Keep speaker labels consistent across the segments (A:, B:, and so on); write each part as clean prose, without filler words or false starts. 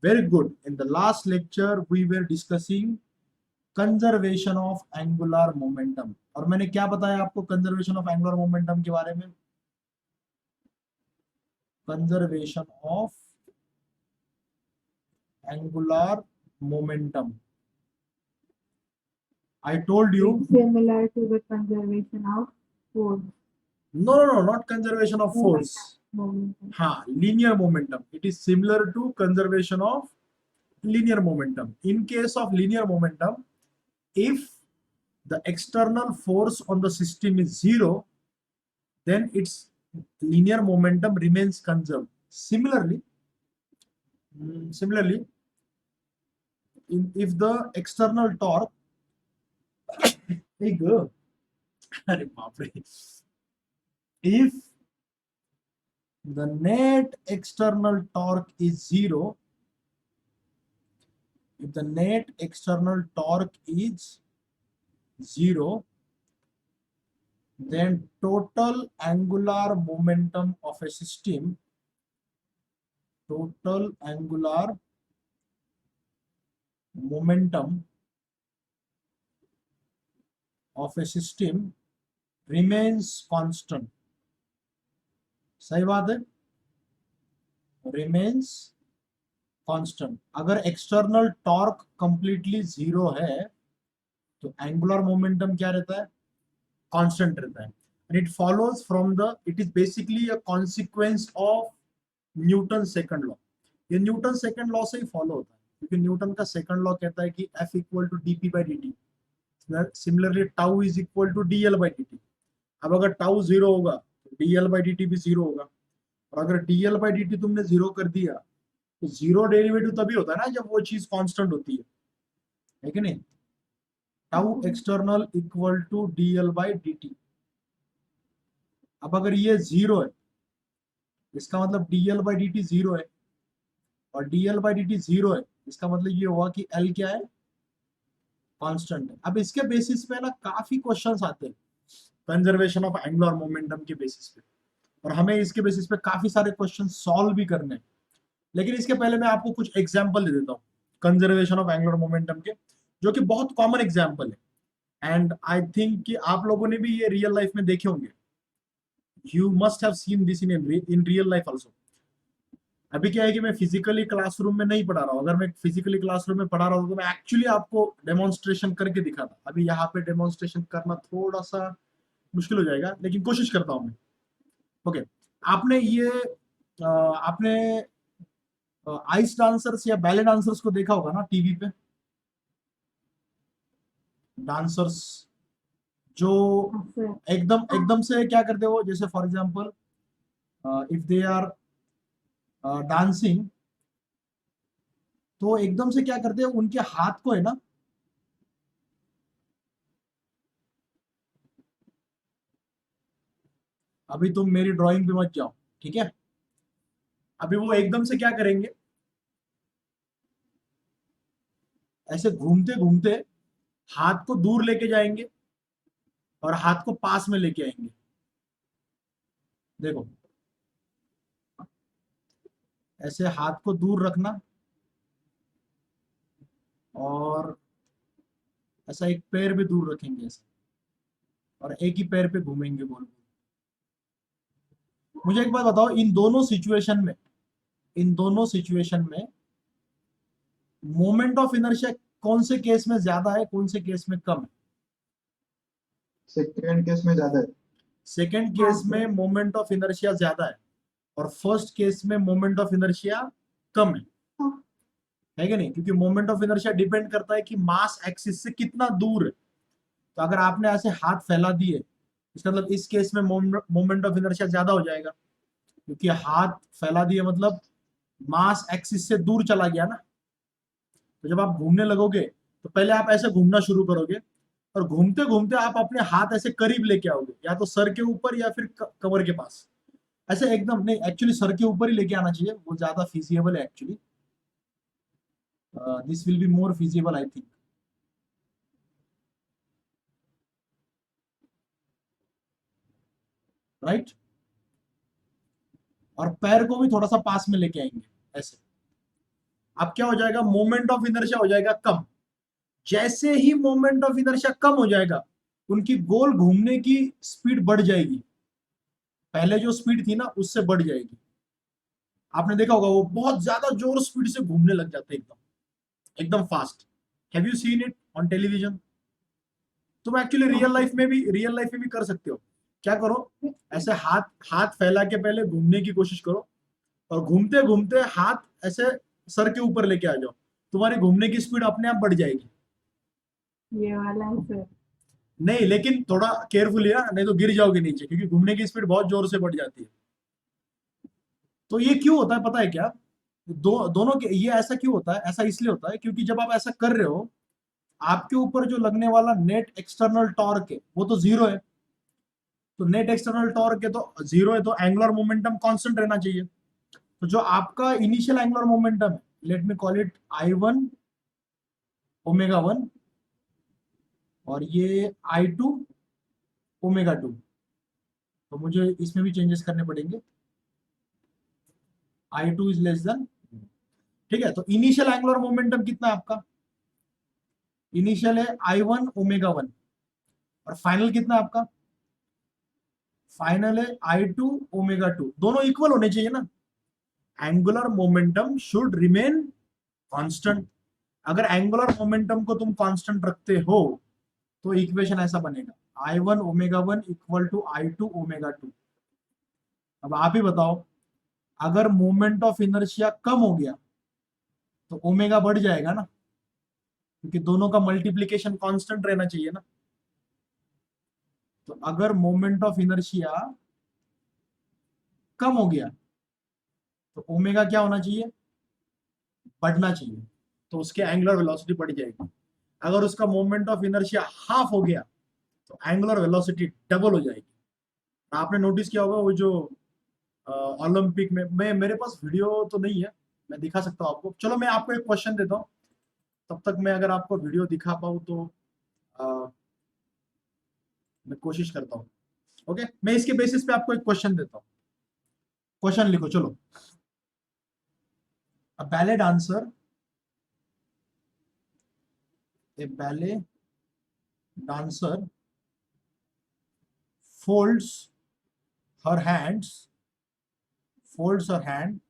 A: Very good. In the last lecture, we were discussing conservation of angular momentum. और मैंने क्या बताया आपको conservation of angular momentum के बारे में? Conservation of angular momentum. I told you.
B: It's similar to the conservation of force.
A: No, not conservation of force.
B: Momentum.
A: हाँ, linear momentum. It is similar to conservation of linear momentum. In case of linear momentum, if the external force on the system is zero, then its linear momentum remains conserved. Similarly, if the external torque, if the net external torque is zero, if the net external torque is zero, then total angular momentum of a system, total angular momentum of a system remains constant. सही बात है, remains constant. अगर external torque completely zero है तो angular momentum क्या रहता है? Constant रहता है. And it follows from the, it is basically a consequence of Newton second law. ये न्यूटन सेकंड लॉ से ही फॉलो होता है, क्योंकि न्यूटन का सेकंड लॉ कहता है कि F equal to dp by dt. Similarly tau is equal to dl by dt. अब अगर टाउ जीरो होगा तो dl बाई dt भी जीरो होगा. और अगर dl बाई dt तुमने जीरो कर दिया तो जीरो डेरिवेटिव तभी होता है ना जब वो चीज कांस्टेंट होती है कि नहीं? Tau external equal to dl by dt. अब अगर ये जीरो है, इसका मतलब dl बाई dt जीरो है, और dl बाई dt जीरो है, इसका मतलब ये हुआ कि L क्या है? कांस्टेंट है. अब इसके बेसिस पे ना काफी क्वेश्चंस आते हैं कंजर्वेशन ऑफ एंगुलर मोमेंटम के बेसिस पे, और हमें इसके बेसिस पे काफी सारे क्वेश्चन सॉल्व भी करने हैं. लेकिन इसके पहले मैं आपको कुछ एग्जांपल दे देता हूँ कंजर्वेशन ऑफ एंगुलर मोमेंटम के, जो कि बहुत कॉमन एग्जांपल है. एंड आई थिंक कि आप लोगों ने भी ये रियल लाइफ में देखे होंगे. You must have seen this in real life also. अभी क्या है कि मैं फिजिकली क्लासरूम में नहीं पढ़ा रहा हूँ. अगर मैं फिजिकली क्लासरूम में पढ़ा रहा हूँ तो मैं एक्चुअली आपको डेमोन्स्ट्रेशन करके दिखाता. अभी यहाँ पे डेमोन्स्ट्रेशन करना थोड़ा सा मुश्किल हो जाएगा, लेकिन कोशिश करता हूँ मैं. ओके, आपने ये आपने आइस डांसर्स या बैले डांसर्स को देखा होगा ना टीवी पे. डांसर्स जो एकदम एकदम से क्या करते हो, जैसे for example if they are dancing, तो एकदम से क्या करते हैं, उनके हाथ को है ना, अभी तुम मेरी ड्राइंग पे मत जाओ, ठीक है? अभी वो एकदम से क्या करेंगे, ऐसे घूमते घूमते हाथ को दूर लेके जाएंगे और हाथ को पास में लेके आएंगे. देखो, ऐसे हाथ को दूर रखना और ऐसा एक पैर भी दूर रखेंगे ऐसे, और एक ही पैर पे घूमेंगे गोल गोल. मुझे एक बात बताओ, इन दोनों सिचुएशन में मोमेंट ऑफ इनर्शिया कौन से केस में ज्यादा है, कौन से केस में कम है?
C: सेकंड केस में ज्यादा है.
A: सेकंड केस में मोमेंट ऑफ इनर्शिया ज्यादा है, और फर्स्ट केस में मोमेंट ऑफ इनर्शिया कम है कि नहीं? क्योंकि मोमेंट ऑफ इनर्शिया डिपेंड करता है कि मास एक्सिस से कितना दूर है. तो अगर आपने ऐसे हाथ फैला दिए, इसका मतलब इस केस में मोमेंट ऑफ इनर्शिया ज्यादा हो जाएगा, क्योंकि हाथ फैला दिए मतलब मास एक्सिस से दूर चला गया ना. तो जब आप घूमने लगोगे तो पहले आप ऐसे घूमना शुरू करोगे, और घूमते घूमते आप अपने हाथ ऐसे करीब लेके आओगे, या तो सर के ऊपर या फिर कमर के पास. ऐसे एकदम नहीं, एक्चुअली सर के ऊपर ही लेके आना चाहिए, वो ज्यादा फिजिबल है actually. This will be more feasible I think. Right? और पैर को भी थोड़ा सा पास में लेके आएंगे ऐसे. अब क्या हो जाएगा, मोमेंट ऑफ इनर्शिया हो जाएगा कम। जैसे ही मोमेंट ऑफ इनर्शिया कम हो जाएगा, उनकी गोल घूमने की स्पीड बढ़ जाएगी, पहले जो स्पीड थी ना उससे बढ़ जाएगी। आपने देखा होगा वो बहुत ज्यादा जोर स्पीड से घूमने लग जाते हैं, एकदम एकदम fast. Have you seen it on television? तुम एक्चुअली रियल लाइफ में भी कर सकते हो। क्या करो, ऐसे हाथ हाथ फैला के पहले घूमने की कोशिश करो, और घूमते घूमते हाथ ऐसे सर के ऊपर लेके आ जाओ, तुम्हारी घूमने की स्पीड अपने आप बढ़ जाएगी।
B: ये वाला है सर।
A: नहीं, लेकिन थोड़ा केयरफुली है, नहीं तो गिर जाओगे नीचे, क्योंकि घूमने की स्पीड बहुत जोर से बढ़ जाती है। तो ये क्यों होता है पता है क्या? दोनों के ये ऐसा क्यों होता है? ऐसा इसलिए होता है क्योंकि जब आप ऐसा कर रहे हो, आपके ऊपर जो लगने वाला नेट एक्सटर्नल टॉर्क है वो तो जीरो है। तो नेट एक्सटर्नल टॉर्क है तो जीरो है, तो एंगुलर मोमेंटम कांस्टेंट रहना चाहिए। तो जो आपका इनिशियल एंगुलर मोमेंटम है, let me call it I1 omega 1, और ये I2 ओमेगा 2। तो मुझे इसमें भी चेंजेस करने पड़ेंगे। I2 इज लेस देन, ठीक है। तो इनिशियल एंगुलर मोमेंटम कितना है आपका? इनिशियल है I1 ओमेगा 1, और फाइनल कितना है आपका? फाइनल है I2 ओमेगा 2। दोनों इक्वल होने चाहिए ना। Angular momentum should remain constant. अगर एंगुलर मोमेंटम को तुम कांस्टेंट रखते हो तो इक्वेशन ऐसा बनेगा, I1 omega 1 equal to I2 omega 2। अब आप ही बताओ, अगर मोमेंट ऑफ इनर्शिया कम हो गया तो ओमेगा बढ़ जाएगा ना, क्योंकि दोनों का मल्टीप्लीकेशन कांस्टेंट रहना चाहिए ना। तो अगर मोमेंट ऑफ इनर्शिया कम हो गया तो ओमेगा क्या होना चाहिए? बढ़ना चाहिए। तो उसके एंगुलर वेलोसिटी बढ़ जाएगी। अगर उसका मोमेंट ऑफ इनर्शिया हाफ हो गया तो एंगुलर वेलोसिटी डबल हो जाएगी। आपने नोटिस किया होगा वो जो ओलंपिक में, मैं मेरे पास वीडियो तो नहीं है, मैं दिखा सकता हूँ आपको। चलो मैं आपको एक क्वेश्चन देता हूँ, तब तक मैं अगर आपको वीडियो दिखा पाऊँ तो मैं कोशिश करता हूँ। ओके, मैं इसके बेसिस पे आपको एक क्वेश्चन देता हूँ। क्वेश्चन लिखो चलो। A valid answer, a ballet dancer folds her hands, folds her hand,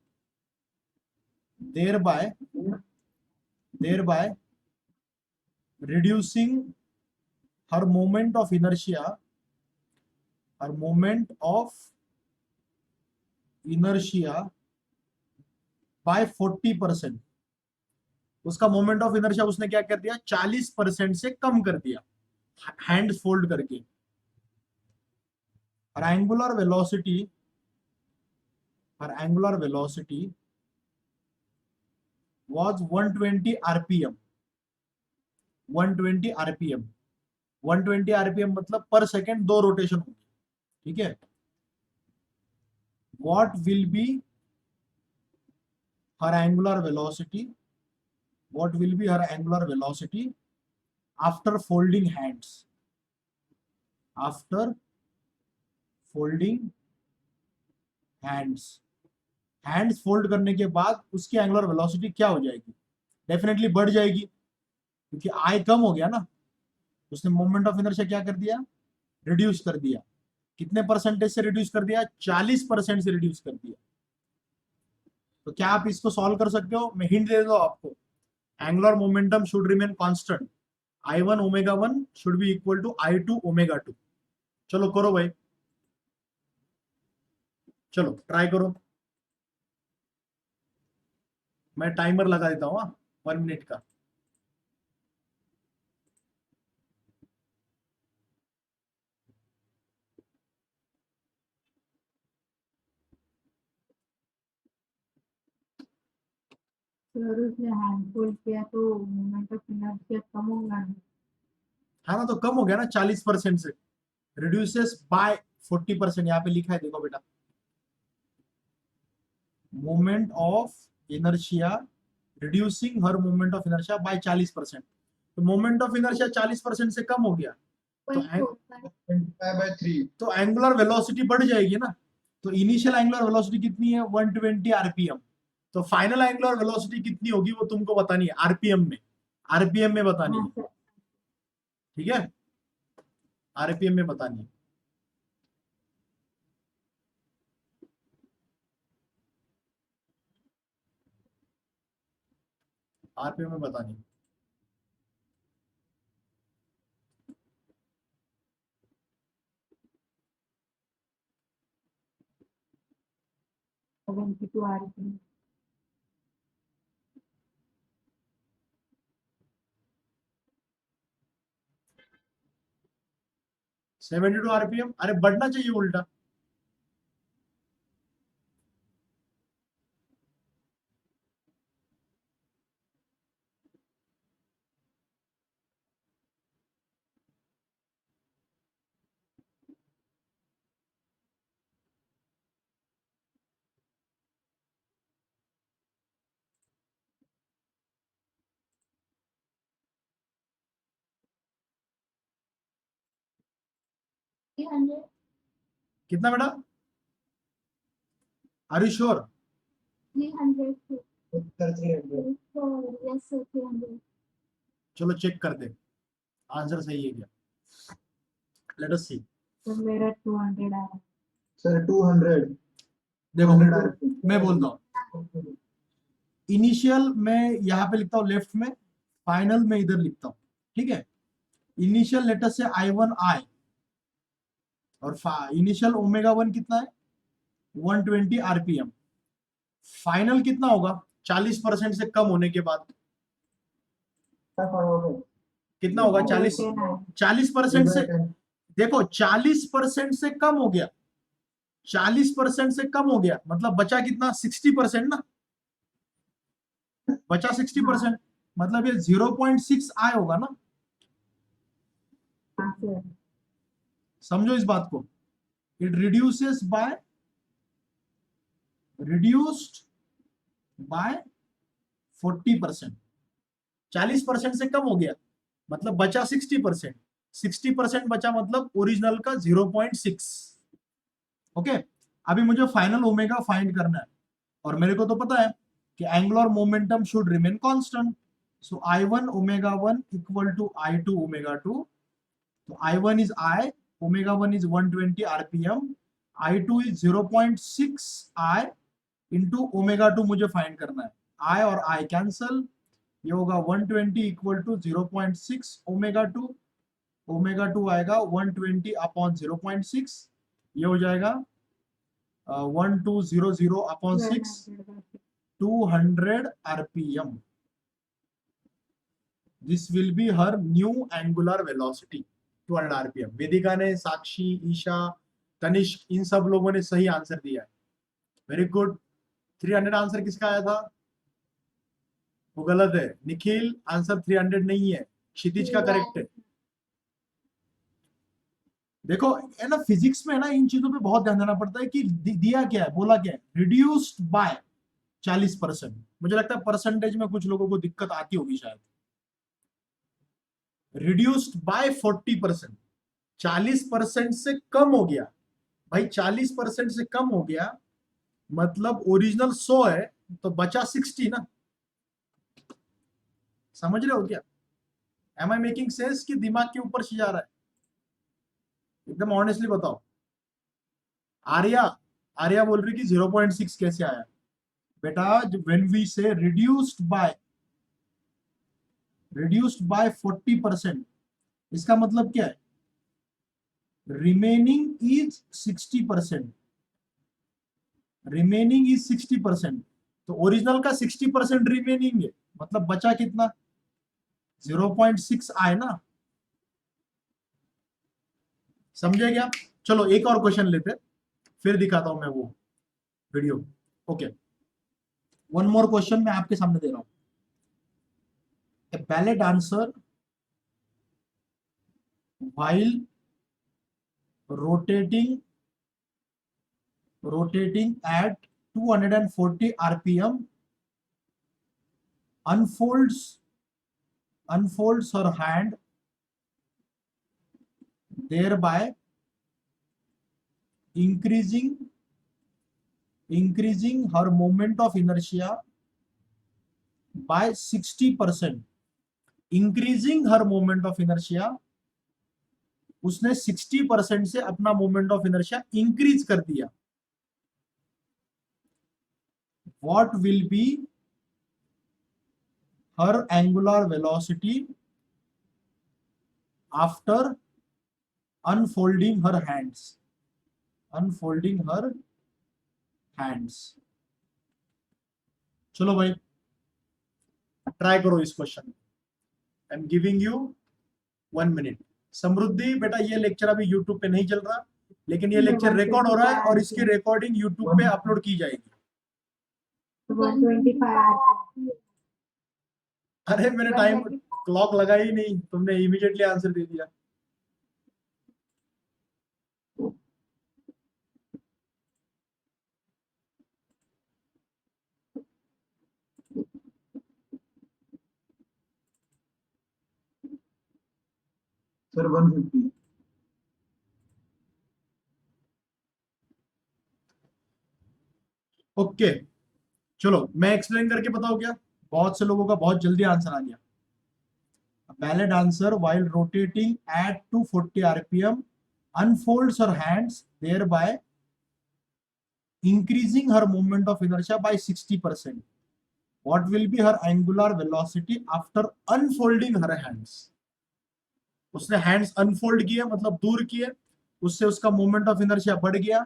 A: thereby reducing her moment of inertia, her moment of inertia by 40%। उसका मोमेंट ऑफ इनर्शिया उसने क्या कर दिया, 40% से कम कर दिया हैंड फोल्ड करके। और angular velocity was 120 RPM। 120 RPM, 120 RPM मतलब पर सेकेंड 2 रोटेशन होंगे, ठीक है। What will be her angular velocity? What will be her angular velocity after folding hands? After folding hands, hands fold करने के बाद उसकी एंगुलर वेलोसिटी क्या हो जाएगी? डेफिनेटली बढ़ जाएगी, क्योंकि आई कम हो गया ना। उसने मोमेंट ऑफ इनर्शिया क्या कर दिया? रिड्यूस कर दिया। कितने परसेंटेज से रिड्यूस कर दिया? 40% से रिड्यूस कर दिया। तो क्या आप इसको सॉल्व कर सकते हो? मैं हिंट दे दो आपको, angular momentum should remain constant, I1 omega 1 should be equal to I2 omega 2। चलो करो भाई, चलो ट्राई करो। मैं टाइमर लगा देता हूँ 1 मिनट का।
B: सर उसने हैंड फोल्ड किया तो मोमेंट ऑफ इनर्शिया कम होगा ना?
A: है ना, तो कम हो गया ना 40% से, रिड्यूसेस बाय 40%। यहाँ पे लिखा है देखो बेटा, moment of inertia reducing her moment of inertia by 40%। तो मोमेंट ऑफ इनर्शिया 40% से कम हो गया तो एंगुलर वेलोसिटी बढ़ जाएगी ना। तो इनिशियल एंगुलर वेलोसिटी कितनी है? 120 RPM। तो फाइनल एंगुलर वेलोसिटी कितनी होगी वो तुमको बतानी है आरपीएम में बतानी
B: हाँ
A: है,
B: सर।
A: ठीक है, आरपीएम में बतानी है। आरपीएम में बतानी है।
B: 72 RPM।
A: 72 आरपीएम, अरे बढ़ना चाहिए उल्टा। कितना बेटा, are you sure?
B: 300 yes sir 300।
A: चलो चेक कर दे आंसर सही है क्या, लेट अस सी।
B: सर मेरा 200 आया।
C: सर 200।
A: देखो
C: 200
A: मैं बोलता हूँ, इनिशियल मैं यहाँ पे लिखता हूँ लेफ्ट में, फाइनल में इधर लिखता हूँ, ठीक है। इनिशियल लेटर से I1 I और इनिशियल ओमेगा 1 कितना है 120 आरपीएम, फाइनल कितना होगा 40% से कम होने के बाद कितना होगा 40% से, देखो 40% से कम हो गया, 40% से कम हो गया मतलब बचा कितना 60% ना, बचा 60%, मतलब ये 0.6 I होगा ना,
B: हाँ सर।
A: समझो इस बात को। It reduces by reduced by 40%, 40% से कम हो गया मतलब बचा 60%, 60% बचा मतलब ओरिजिनल का 0.6। ओके, अभी मुझे फाइनल ओमेगा फाइंड करना है और मेरे को तो पता है कि angular momentum should remain constant, so I1 omega 1 equal to I2 omega 2, तो I1 is I, omega 1 is 120 RPM, I2 is 0.6 I into omega 2 मुझे फाइंड करना है। I और I कैंसल, ये होगा 120 इक्वल टू 0.6 ओमेगा 2, ओमेगा 2 आएगा 120 upon 0.6, ये हो जाएगा 1200 upon 6, 200 RPM. This will be her new angular velocity 200 RPM. Vedika ने, साक्षी, ईशा, तनिष्क, इन सब लोगों ने सही आंसर दिया है, वेरी गुड। 300 आंसर किसका आया था, वो गलत है, निखिल आंसर 300 नहीं है, क्षितिज का करेक्ट है। देखो है ना, फिजिक्स में ना इन चीजों पे बहुत ध्यान देना पड़ता है कि दिया क्या है, बोला क्या है, रिड्यूस्ड बाय 40%। मुझे लगता है परसेंटेज में कुछ लोगों को दिक्कत आती होगी शायद। रिड्यूस्ड बाय 40%, 40% से कम हो गया भाई, 40% से कम हो गया मतलब ओरिजिनल 100 है तो बचा 60 ना, समझ रहे हो क्या? एम आई मेकिंग सेंस कि दिमाग के ऊपर से जा रहा है? एकदम ऑनेस्टली बताओ। आर्या, आर्या बोल रही कि 0.6 कैसे आया बेटा, व्हेन वी से रिड्यूस्ड बाय 40%, इसका मतलब क्या है, रिमेनिंग इज 60%, रिमेनिंग इज 60%, तो ओरिजिनल का 60% रिमेनिंग है मतलब बचा कितना 0.6 आए ना, समझे क्या? चलो एक और क्वेश्चन लेते फिर दिखाता हूं मैं वो video. Okay, one more question मैं आपके सामने दे रहा हूं, a valid answer while rotating at 240 rpm unfolds her hand, thereby increasing her moment of inertia by 60%, increasing her moment of inertia, उसने 60% से अपना मोमेंट ऑफ इनर्शिया इंक्रीज कर दिया. What will be her angular velocity after unfolding her hands? Unfolding her hands. चलो भाई try करो इस question. I am giving you 1 minute. Samriddhi बेटा ये लेक्चर अभी यूट्यूब पे नहीं चल रहा, लेकिन ये लेक्चर रिकॉर्ड हो रहा है और इसकी रिकॉर्डिंग यूट्यूब पे अपलोड की जाएगी.
B: 125
A: अरे मैंने टाइम क्लॉक लगाई ही नहीं, तुमने इमीडिएटली आंसर दे दिया.
C: सर 150.
A: ओके चलो मैं एक्सप्लेन करके बताऊं क्या. बहुत से लोगों का बहुत जल्दी आंसर आ गया. Valid answer, while rotating at 240 rpm unfolds her hands, thereby increasing her moment of inertia by 60%. What will be her angular velocity after unfolding her hands? उसने हैंड्स अनफोल्ड किए मतलब दूर किए, उससे उसका मोमेंट ऑफ इनर्शिया बढ़ गया.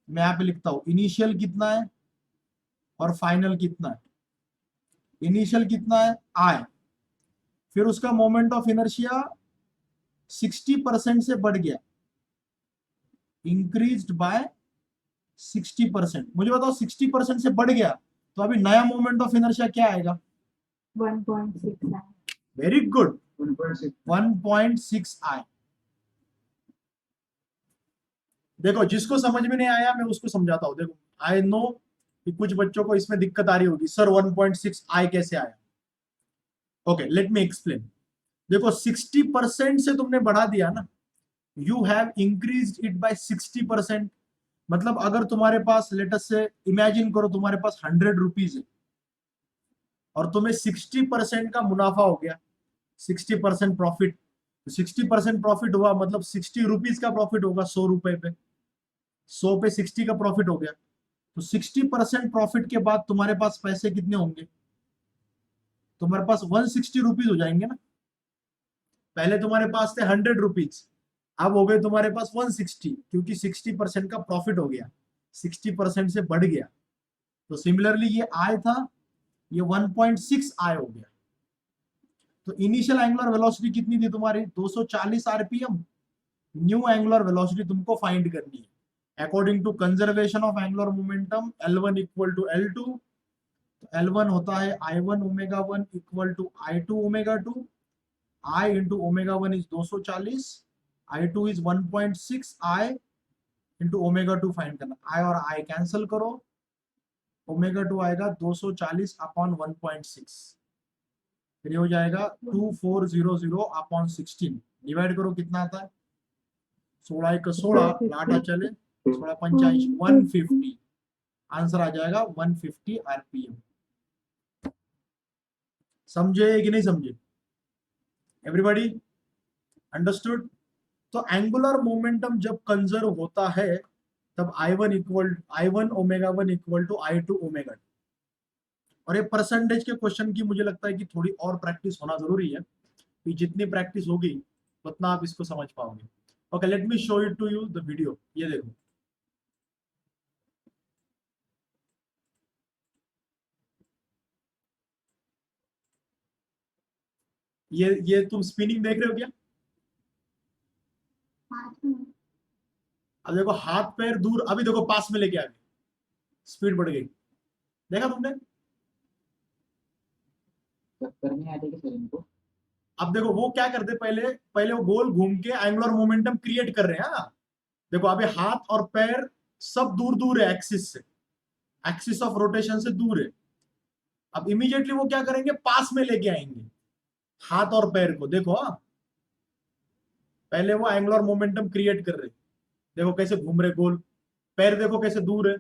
A: मैं यहाँ पे लिखता हूं इनिशियल कितना है और फाइनल कितना है. इनिशियल कितना है आई, फिर उसका मोमेंट ऑफ इनर्शिया 60% से बढ़ गया, इंक्रीज्ड बाय 60%. मुझे बताओ 60% से बढ़ गया तो अभी नया मोमेंट ऑफ इनर्शिया क्या आएगा?
B: 1.6 है.
A: Very good,
C: 1.6.
A: 1.6 आई. देखो जिसको समझ में नहीं आया मैं उसको समझाता हूं. देखो आई नो कि कुछ बच्चों को इसमें दिक्कत आ रही होगी, सर 1.6 आई कैसे आया? ओके लेट मी एक्सप्लेन. देखो 60% से तुमने बढ़ा दिया ना, you have increased it by 60%. मतलब अगर तुम्हारे पास लेट अस से इमेजिन करो तुम्हारे पास 100 रुपीज है और तुम्हें 60% का मुनाफा हो गया, 60% प्रॉफिट. 60% प्रॉफिट हुआ मतलब 60 रुपीज का प्रॉफिट होगा 100 रुपए पे. 100 पे 60 का प्रॉफिट हो गया, तो 60% प्रॉफिट के बाद तुम्हारे पास पैसे कितने होंगे? तुम्हारे पास 160 रुपीज हो जाएंगे ना. पहले तुम्हारे पास थे 100 रुपीज, अब हो गए तुम्हारे पास 160, क्योंकि 60% का प्रॉफिट हो गया, 60% से बढ़ गया. तो सिमिलरली ये आय था, ये 1.6 आय हो गया. तो इनिशियल एंगुलर वेलोसिटी कितनी थी तुम्हारी? 240 आरपीएम. न्यू एंगुलर वेलोसिटी तुमको फाइंड करनी है according to conservation of angular momentum. L1 equal to L2. तो L1 होता है I1 omega 1 equal to I2 omega 2. I into omega 1 is 240, I2 is 1.6 I into omega 2 find करना. I और I cancel करो, omega 2 आएगा 240 upon 1.6, फिर हो जाएगा 2400 अपॉन 16. डिवाइड करो कितना आता है? 16 एक 16, लाटा चले 16 पंचाईस 150. आंसर आ जाएगा 150 आरपीएम. समझे कि नहीं समझे? Everybody understood? तो एंगुलर मोमेंटम जब कंजर्व होता है तब I1 omega 1 equal to I2 omega 2. और ये परसेंटेज के क्वेश्चन की मुझे लगता है कि थोड़ी और प्रैक्टिस होना जरूरी है, कि जितनी प्रैक्टिस होगी उतना आप इसको समझ पाओगे. Okay let me show it to you the video. ये देखो, ये तुम स्पिनिंग देख रहे हो क्या? अब देखो हाथ पैर दूर, अभी देखो पास में लेके आ गए, स्पीड बढ़ गई. देखा तुमने?
C: करने आते सर इनको.
A: अब देखो वो क्या करते, पहले वो गोल घूम के एंगुलर मोमेंटम क्रिएट कर रहे हैं. हाँ देखो अभी हाथ और पैर सब दूर दूर है एक्सिस से, एक्सिस ऑफ रोटेशन से दूर है. अब इमीडिएटली वो क्या करेंगे, पास में लेके आएंगे हाथ और पैर को. देखो हाँ पहले वो एंगुलर मोमेंटम क्रिएट कर रहे, देखो कैसे घूम रहे गोल, पैर देखो कैसे दूर है.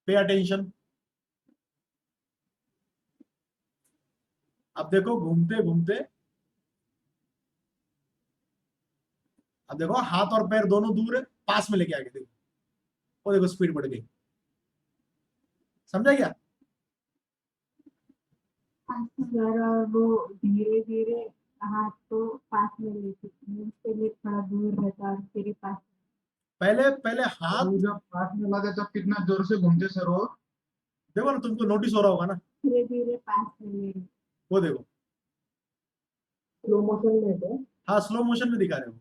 A: Pay attention. अब देखो घूमते घूमते, अब देखो हाथ और पैर दोनों दूर है, पास में लेके आ गए, देखो वो देखो स्पीड बढ़ गई, समझा क्या?
B: सर और वो धीरे धीरे हाथ को पास में लेके, उसके लिए थोड़ा दूर रहता है और फिर ही पास।
A: पहले पहले
C: वो
A: हाथ,
C: जब पास में लाते तब कितना जोर से घूमते सर वो।
A: देखो ना, तुमको नोटिस हो रहा होगा ना,
B: धीरे धीरे पास में ले।
A: वो देखो।
C: स्लो मोशन में थे।
A: हाँ स्लो मोशन में दिखा रहे हो।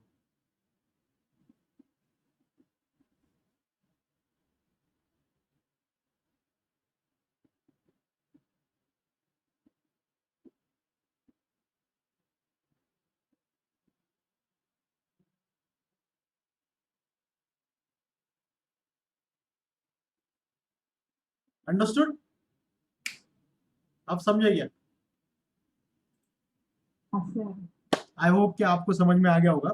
A: अंडरस्टूड? अब समझे क्या?
B: हाँ सर।
A: आई होप कि आपको समझ में आ गया होगा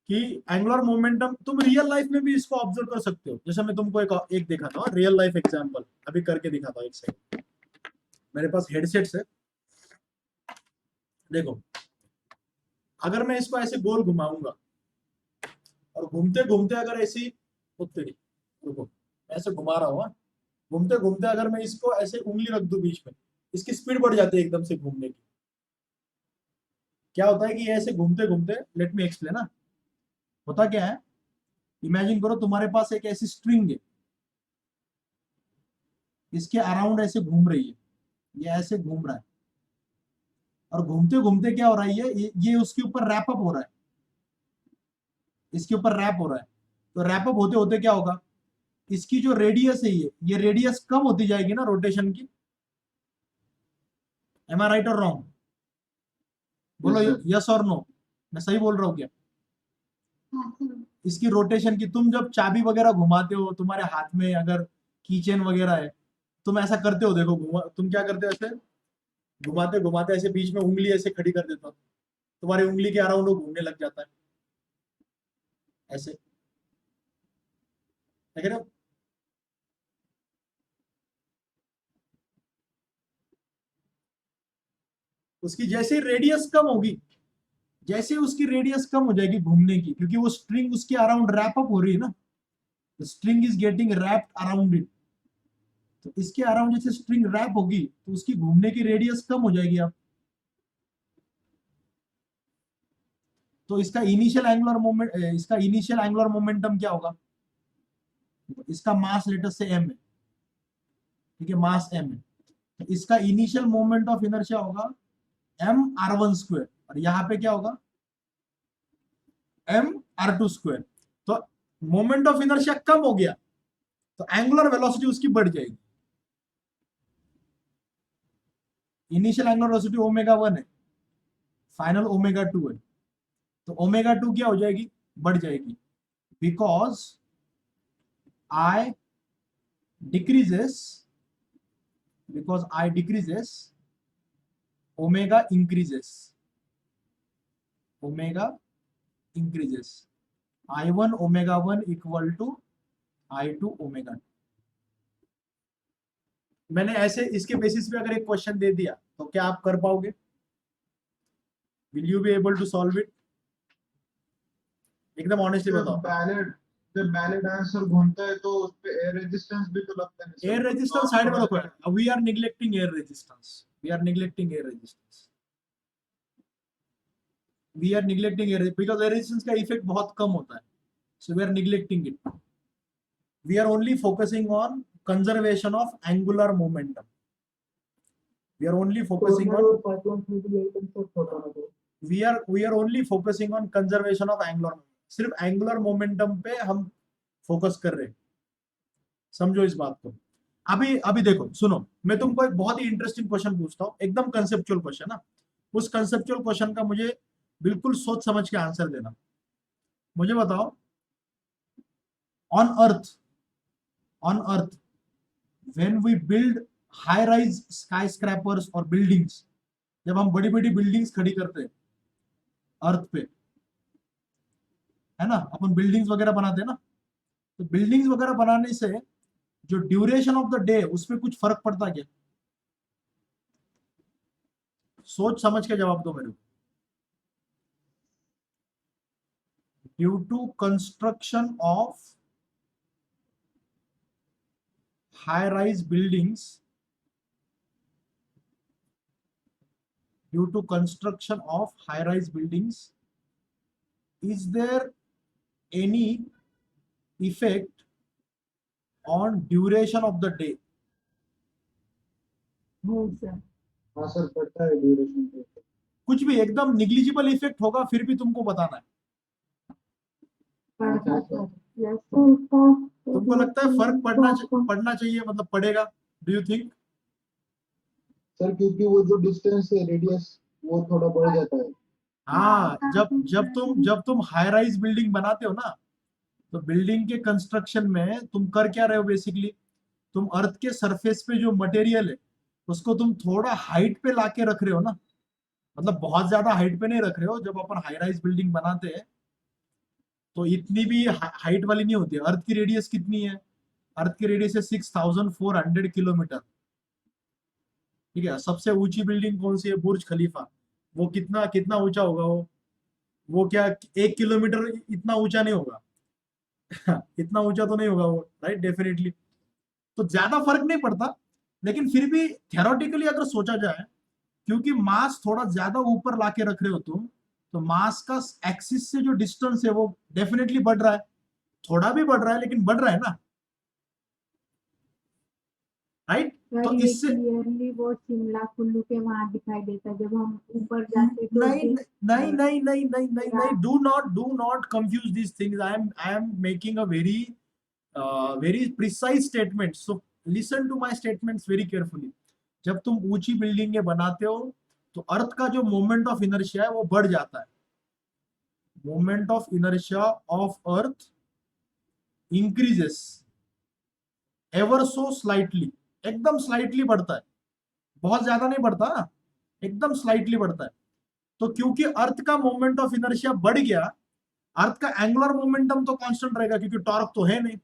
A: कि एंगुलर मोमेंटम तुम रियल लाइफ में भी इसको ऑब्जर्व कर सकते हो। जैसे मैं तुमको एक दिखाता हूँ रियल लाइफ एग्जांपल, अभी करके दिखाता हूँ, एक सेकंड। मेरे पास हेडसेट्स है, देखो अगर मैं इसको ऐसे गोल घुमाऊंगा और घूमते घूमते अगर ऐसी उत्तरी, रुको मैं ऐसे घुमा रहा हूँ, घूमते घूमते अगर मैं इसको ऐसे उंगली रख दूं बीच में, इसकी स्पीड बढ़ जाती है एकदम से घूमने की। क्या होता है कि ये ऐसे घूमते घूमते, लेट मी एक्सप्लेन ना, होता क्या है, इमेजिन करो तुम्हारे पास एक ऐसी स्ट्रिंग है, इसके अराउंड ऐसे घूम रही है, ये ऐसे घूम रहा है, और घूमते घूमते क्या हो रहा है, ये उसके ऊपर रैप अप हो रहा है, इसके ऊपर रैप हो रहा है। तो रैप अप होते होते क्या होगा, इसकी जो रेडियस है, ये रेडियस कम होती जाएगी ना रोटेशन की। एम आई राइट और रॉन्ग? बोलो
C: Yes, sir.
A: यस और नो, मैं सही बोल रहा हूँ क्या?
B: हाँ सर।
A: इसकी रोटेशन की, तुम जब चाबी वगैरह घुमाते हो, तुम्हारे हाथ में अगर कीचेन वगैरह है, तुम ऐसा करते हो, देखो तुम क्या करते हो, ऐसे घुमाते घुमाते ऐसे बीच में उंगली ऐसे खड़ी कर देता हो, तुम्हारी उंगली के अराउंड वो घूमने लग जाता है ऐसे, देख रहे हो? उसकी जैसे रेडियस कम होगी, जैसे उसकी रेडियस कम हो जाएगी घूमने की, क्योंकि वो स्ट्रिंग उसके अराउंड रैप अप हो रही है ना, string is getting wrapped around it. तो इसके अराउंड जैसे स्ट्रिंग रैप होगी तो उसकी घूमने की रेडियस कम हो जाएगी। आप तो इसका इनिशियल एंगुलर मोमेंट, इसका इनिशियल एंगुलर मोमेंटम क्या होगा, इसका मास लेटर से m है, ठीक है, मास m है, तो इसका इनिशियल मोमेंट ऑफ इनर्शिया होगा m r1 स्क्वायर, और यहाँ पे क्या होगा m r2 स्क्वायर। तो मोमेंट ऑफ इनर्शिया कम हो गया तो एंगुलर वेलोसिटी उसकी बढ़ जाएगी। इनिशियल एंगुलर वेलोसिटी ओमेगा 1 है, फाइनल ओमेगा 2 है, तो ओमेगा 2 क्या हो जाएगी, बढ़ जाएगी, because I decreases, because I decreases, omega increases, omega increases, I1 omega 1 equal to I2 omega 2। मैंने ऐसे इसके बेसिस पे अगर एक क्वेश्चन दे दिया तो क्या आप कर पाओगे? Will you be able to solve it? एकदम ऑनेस्टली बताओ।
C: जब बैलेट आंसर घूमता है तो उस पे एयर रेजिस्टेंस भी तो लगता है
A: एयर रेजिस्टेंस साइड में रखो, we are neglecting air resistance, we are neglecting air resistance, we are neglecting air, because air resistance का इफेक्ट बहुत कम होता है, so we are neglecting it, we are only focusing on conservation of angular momentum, we are only focusing on, we are only focusing on conservation of angular, सिर्फ angular momentum पे हम focus कर रहे हैं, समझो इस बात को। अभी अभी देखो सुनो, मैं तुमको एक बहुत ही इंटरेस्टिंग क्वेश्चन पूछता हूँ, एकदम कंसेप्चुअल क्वेश्चन है, उस कंसेप्चुअल क्वेश्चन का मुझे बिल्कुल सोच समझ के आंसर देना। मुझे बताओ, on earth when we build high rise skyscrapers or buildings, जब हम बड़ी बड़ी बिल्डिंग्स खड़ी करते हैं अर्थ पे, है ना, अपन बिल्डिंग्स वगैरह बनाते हैं ना, तो बिल्डिंग्स वगैरह बनाने से जो ड्यूरेशन ऑफ द डे उसमें कुछ फर्क पड़ता क्या? सोच समझ के जवाब दो मेरे को। Due to construction of high rise buildings, due to construction of high rise buildings, is there any effect on duration of the day?
B: है सर।
C: हाँ सर, पड़ता है ड्यूरेशन पे।
A: कुछ भी एकदम निग्लिजिबल इफेक्ट होगा, फिर भी तुमको बताना है।
B: पड़ता सर। यस
A: तुमको लगता है फर्क पड़ना चाहिए, मतलब पड़ेगा? Do you think?
C: सर क्योंकि वो जो डिस्टेंस है, रेडियस, वो थोड़ा बढ़ जाता है।
A: हाँ, जब तुम हाई राइज बिल्डिंग बनाते हो ना, तो बिल्डिंग के कंस्ट्रक्शन में तुम कर क्या रहे हो बेसिकली? तुम अर्थ के सरफेस पे जो मटेरियल है उसको तुम थोड़ा हाइट पे लाके रख रहे हो ना, मतलब बहुत ज्यादा हाइट पे नहीं रख रहे हो। जब अपन हाई राइज बिल्डिंग बनाते हैं तो इतनी भी हाइट वाली नहीं होती है। अर्थ की रेडियस कितनी है? अर्थ की रेडियस है 6400 किलोमीटर। ठीक है, सबसे ऊंची बिल्डिंग कौन सी है? बुर्ज खलीफा। वो कितना कितना ऊंचा होगा? वो क्या 1 किलोमीटर इतना ऊंचा नहीं होगा? इतना ऊंचा तो नहीं होगा वो, राइट? डेफिनेटली। तो ज्यादा फर्क नहीं पड़ता, लेकिन फिर भी थेरोटिकली अगर सोचा जाए, क्योंकि मास थोड़ा ज्यादा ऊपर लाके रख रहे हो तुम, तो मास का एक्सिस से जो डिस्टेंस है वो डेफिनेटली बढ़ रहा है। थोड़ा भी बढ़ रहा है, लेकिन बढ़ रहा है ना, राइट?
B: सर
A: तो
B: ये
A: इससे
B: क्लियरली वो शिमला कुल्लू के वहां दिखाई देता, जब हम ऊपर जाते तो
A: नहीं नहीं नहीं नहीं नहीं नहीं नहीं, do not confuse this things. I am making a very precise statement, so listen to my statements very carefully. जब तुम ऊंची बिल्डिंगें बनाते हो तो अर्थ का जो मोमेंट ऑफ इनर्शिया है वो बढ़ जाता है। Moment of inertia of earth increases ever so slightly, एकदम स्लाइटली बढ़ता है, बहुत ज्यादा नहीं बढ़ता, एकदम स्लाइटली बढ़ता है। तो क्योंकि अर्थ का मोमेंट ऑफ इनर्शिया बढ़ गया, अर्थ का एंगुलर मोमेंटम तो कांस्टेंट रहेगा क्योंकि टॉर्क तो है नहीं,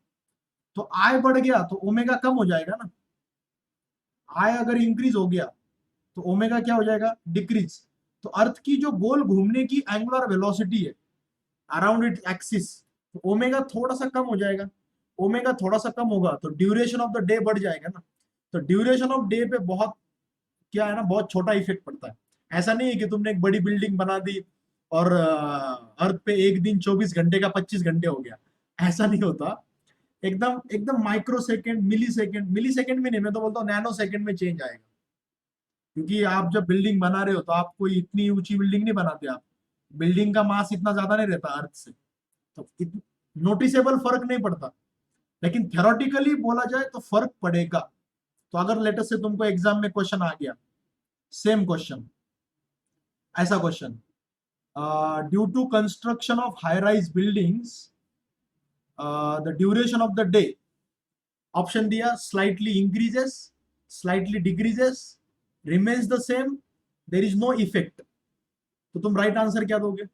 A: तो आई बढ़ गया तो ओमेगा कम हो जाएगा ना। आई अगर इंक्रीज हो गया तो ओमेगा क्या हो जाएगा? डिक्रीज। तो अर्थ की जो गोल घूमने की एंगुलर वेलोसिटी है अराउंड इट एक्सिस, तो ओमेगा थोड़ा सा कम हो जाएगा। ओमेगा थोड़ा सा कम होगा तो ड्यूरेशन ऑफ द डे बढ़ जाएगा ना। तो ड्यूरेशन ऑफ डे पे बहुत क्या है ना, बहुत छोटा इफेक्ट पड़ता है। ऐसा नहीं है कि तुमने एक बड़ी बिल्डिंग बना दी और अर्थ पे एक दिन 24 घंटे का 25 घंटे हो गया, ऐसा नहीं होता। एकदम एकदम माइक्रो सेकेंड, मिली सेकेंड में नहीं, मैं तो बोलता हूँ नैनो सेकेंड में चेंज आएगा। क्योंकि आप जब बिल्डिंग बना रहे हो तो आप कोई इतनी ऊंची बिल्डिंग नहीं बनाते। आप बिल्डिंग का मास इतना ज्यादा नहीं रहता अर्थ से, तो नोटिसेबल फर्क नहीं पड़ता। लेकिन थ्योरेटिकली बोला जाए तो फर्क पड़ेगा। तो अगर लेटेस्ट से तुमको एग्जाम में क्वेश्चन आ गया, सेम क्वेश्चन, ऐसा question, due to construction of high rise buildings the duration of the day, option दिया slightly increases, slightly decreases, remains the same, there is no effect. तो तुम राइट आंसर क्या दोगे?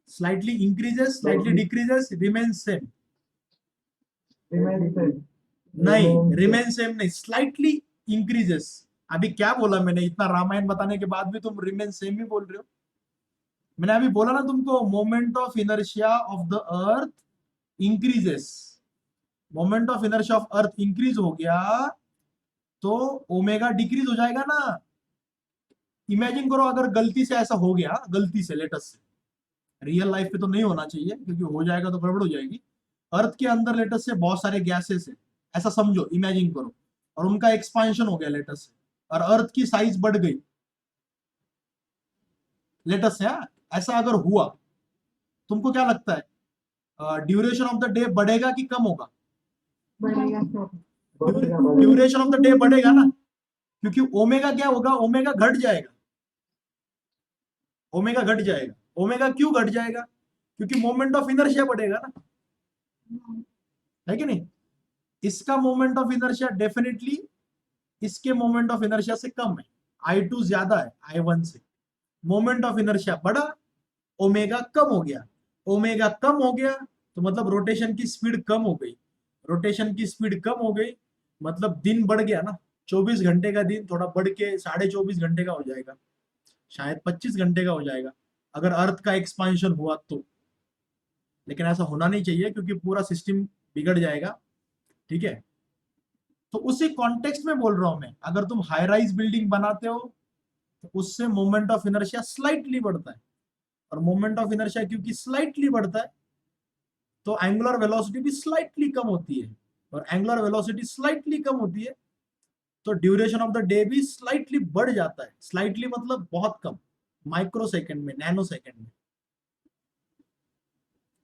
A: Slightly increases, slightly decreases, remains same? नहीं, remain same नहीं, slightly increases. अभी क्या बोला मैंने? इतना रामायण बताने के बाद भी तुम रिमेन सेम ही बोल रहे हो। मैंने अभी बोला ना तुमको, moment of inertia of the earth increases. Moment of inertia of earth increase हो गया तो ओमेगा डिक्रीज हो जाएगा ना। इमेजिन करो अगर गलती से ऐसा हो गया, गलती से, लेटेस्ट से, रियल लाइफ पे तो नहीं होना चाहिए क्योंकि हो जाएगा तो गड़बड़ हो जाएगी। अर्थ के अंदर लेटेस्ट से बहुत सारे गैसेस है, ऐसा समझो, इमेजिन करो, और उनका एक्सपांशन हो गया लेटेस्ट से, और अर्थ की साइज बढ़ गई लेटेस्ट से। ऐसा अगर हुआ, तुमको क्या लगता है ड्यूरेशन ऑफ द डे बढ़ेगा कि कम होगा?
B: बढ़ेगा sir.
A: Duration of the day बढ़ेगा ना, क्योंकि ओमेगा क्या होगा? ओमेगा घट जाएगा। ओमेगा घट जाएगा। ओमेगा क्यों घट जाएगा? क्योंकि मोमेंट ऑफ इनर्शिया बढ़ेगा ना, है कि नहीं? इसका मोमेंट ऑफ इनर्शिया डेफिनेटली इसके मोमेंट ऑफ इनर्शिया से कम है, I2 ज्यादा है I1 से। मोमेंट ऑफ इनर्शिया बढ़ा, ओमेगा कम हो गया। ओमेगा कम हो गया तो मतलब रोटेशन की स्पीड कम हो गई। रोटेशन की स्पीड कम हो गई, मतलब दिन बढ़ गया ना, 24 घंटे का दिन थोड़ा बढ़ के 24.5 घंटे का हो जाएगा, शायद 25 घंटे का हो जाएगा अगर अर्थ का एक्सपांशन हुआ तो। लेकिन ऐसा होना नहीं चाहिए क्योंकि पूरा सिस्टम बिगड़ जाएगा, ठीक है। तो उसी कॉन्टेक्स्ट में बोल रहा हूं मैं, अगर तुम हाई राइज बिल्डिंग बनाते हो तो उससे मोमेंट ऑफ इनर्शिया स्लाइटली बढ़ता है, और मोमेंट ऑफ इनर्शिया क्योंकि स्लाइटली बढ़ता है तो एंगुलर वेलोसिटी भी स्लाइटली कम होती है, और एंगुलर वेलोसिटी स्लाइटली कम होती है तो ड्यूरेशन ऑफ द डे भी स्लाइटली बढ़ जाता है। स्लाइटली मतलब बहुत कम, माइक्रो सेकेंड में, नैनो सेकेंड में।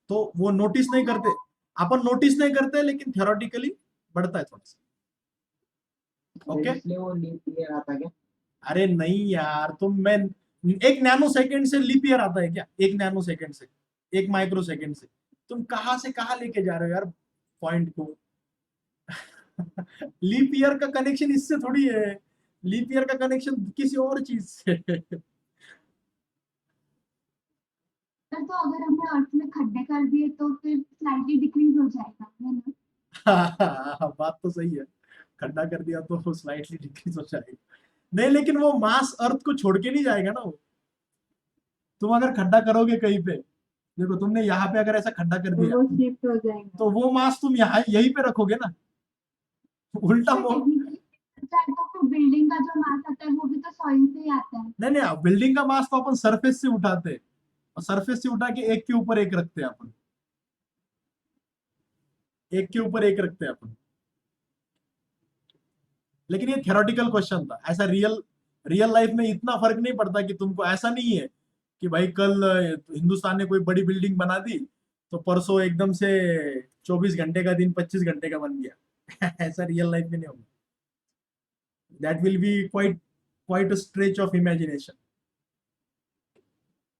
A: तो वो नोटिस नहीं करते, अपन नोटिस नहीं करते, लेकिन थियोरेटिकली बढ़ता है थोड़ा सा। ओके,
C: इसलिए वो लीप ईयर आता क्या?
A: अरे नहीं यार, मैं 1 नैनो सेकेंड से लीप ईयर आता है क्या? 1 नैनो सेकेंड से, 1 माइक्रो सेकेंड से? तुम कहां से कहां लेके जा रहे हो यार पॉइंट को? लीप ईयर का कनेक्शन इससे थोड़ी है, लीप ईयर का कनेक्शन किसी और चीज से।
B: सर तो अगर हमने अर्थ में खड्डे कर दिए तो फिर स्लाइटली डिक्रीज हो जाएगा, है ना?
A: बात तो सही है, खड्डा कर दिया तो वो स्लाइटली डिक्रीज हो जाएगा। नहीं, लेकिन वो मास अर्थ को छोड़ के नहीं जाएगा ना वो। तुम अगर खड्डा करोगे कहीं पे, देखो तुमने यहाँ पे अगर ऐसा खड्डा कर
B: तो
A: दिया
B: वो शिफ्ट हो जाएगा।
A: तो वो मास तुम यहाँ यहीं पे रखोगे ना, उल्टा
B: सर टेक्निकली तो फिर बिल्डिंग का जो मास आता है वो भी तो सॉइल से ही आता है।
A: नहीं नहीं, बिल्डिंग का मास तो अपन सरफेस से उठाते हैं, और सरफेस से उठा के एक के ऊपर एक रखते हैं अपन, एक के ऊपर एक रखते हैं अपन। लेकिन ये थ्योरेटिकल क्वेश्चन था, ऐसा रियल रियल लाइफ में इतना फर्क नहीं पड़ता कि तुमको, ऐसा नहीं है कि भाई कल हिंदुस्तान ने कोई बड़ी बिल्डिंग बना दी तो परसों एकदम से 24 घंटे का दिन 25 घंटे का बन गया। ऐसा रियल लाइफ में नहीं होगा, that will be quite quite a stretch of imagination.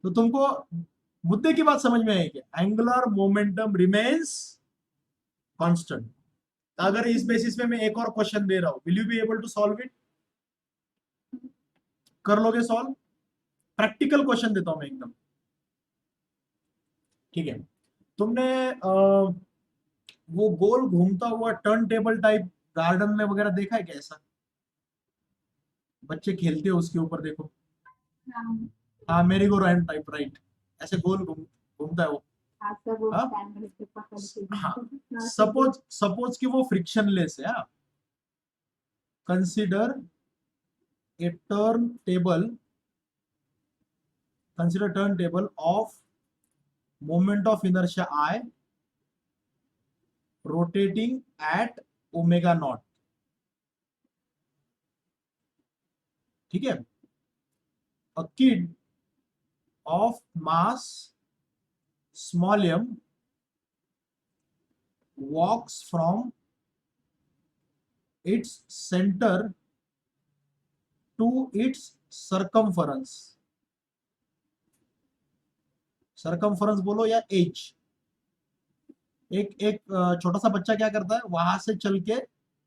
A: तो तुमको मुद्दे की बात समझ में आएगी, एंगुलर मोमेंटम रिमेन्स कांस्टेंट। अगर इस बेसिस पे मैं एक और क्वेश्चन दे रहा हूं, will you be able to solve it? कर लोगे सॉल्व? प्रैक्टिकल क्वेश्चन देता हूं मैं एकदम, ठीक है। तुमने वो गोल घूमता हुआ टर्न टेबल टाइप गार्डन में वगैरह देखा है क्या? ऐसा बच्चे खेलते हो उसके ऊपर, देखो।
B: हाँ,
A: हाँ, मेरी गो राउंड टाइप, राइट, ऐसे गोल घूमता है वो।
B: आज तक वो
A: हाँ
B: कैमरे से पकड़ के
A: हाँ,
B: हाँ,
A: सपोज कि वो फ्रिक्शनलेस है। हाँ, consider a turn table, consider turntable of moment of inertia I rotating at omega naught, ठीक है। a kid of mass small m walks from its center to its circumference, circumference बोलो या as. एक छोटा सा बच्चा क्या करता है, वहां से चल के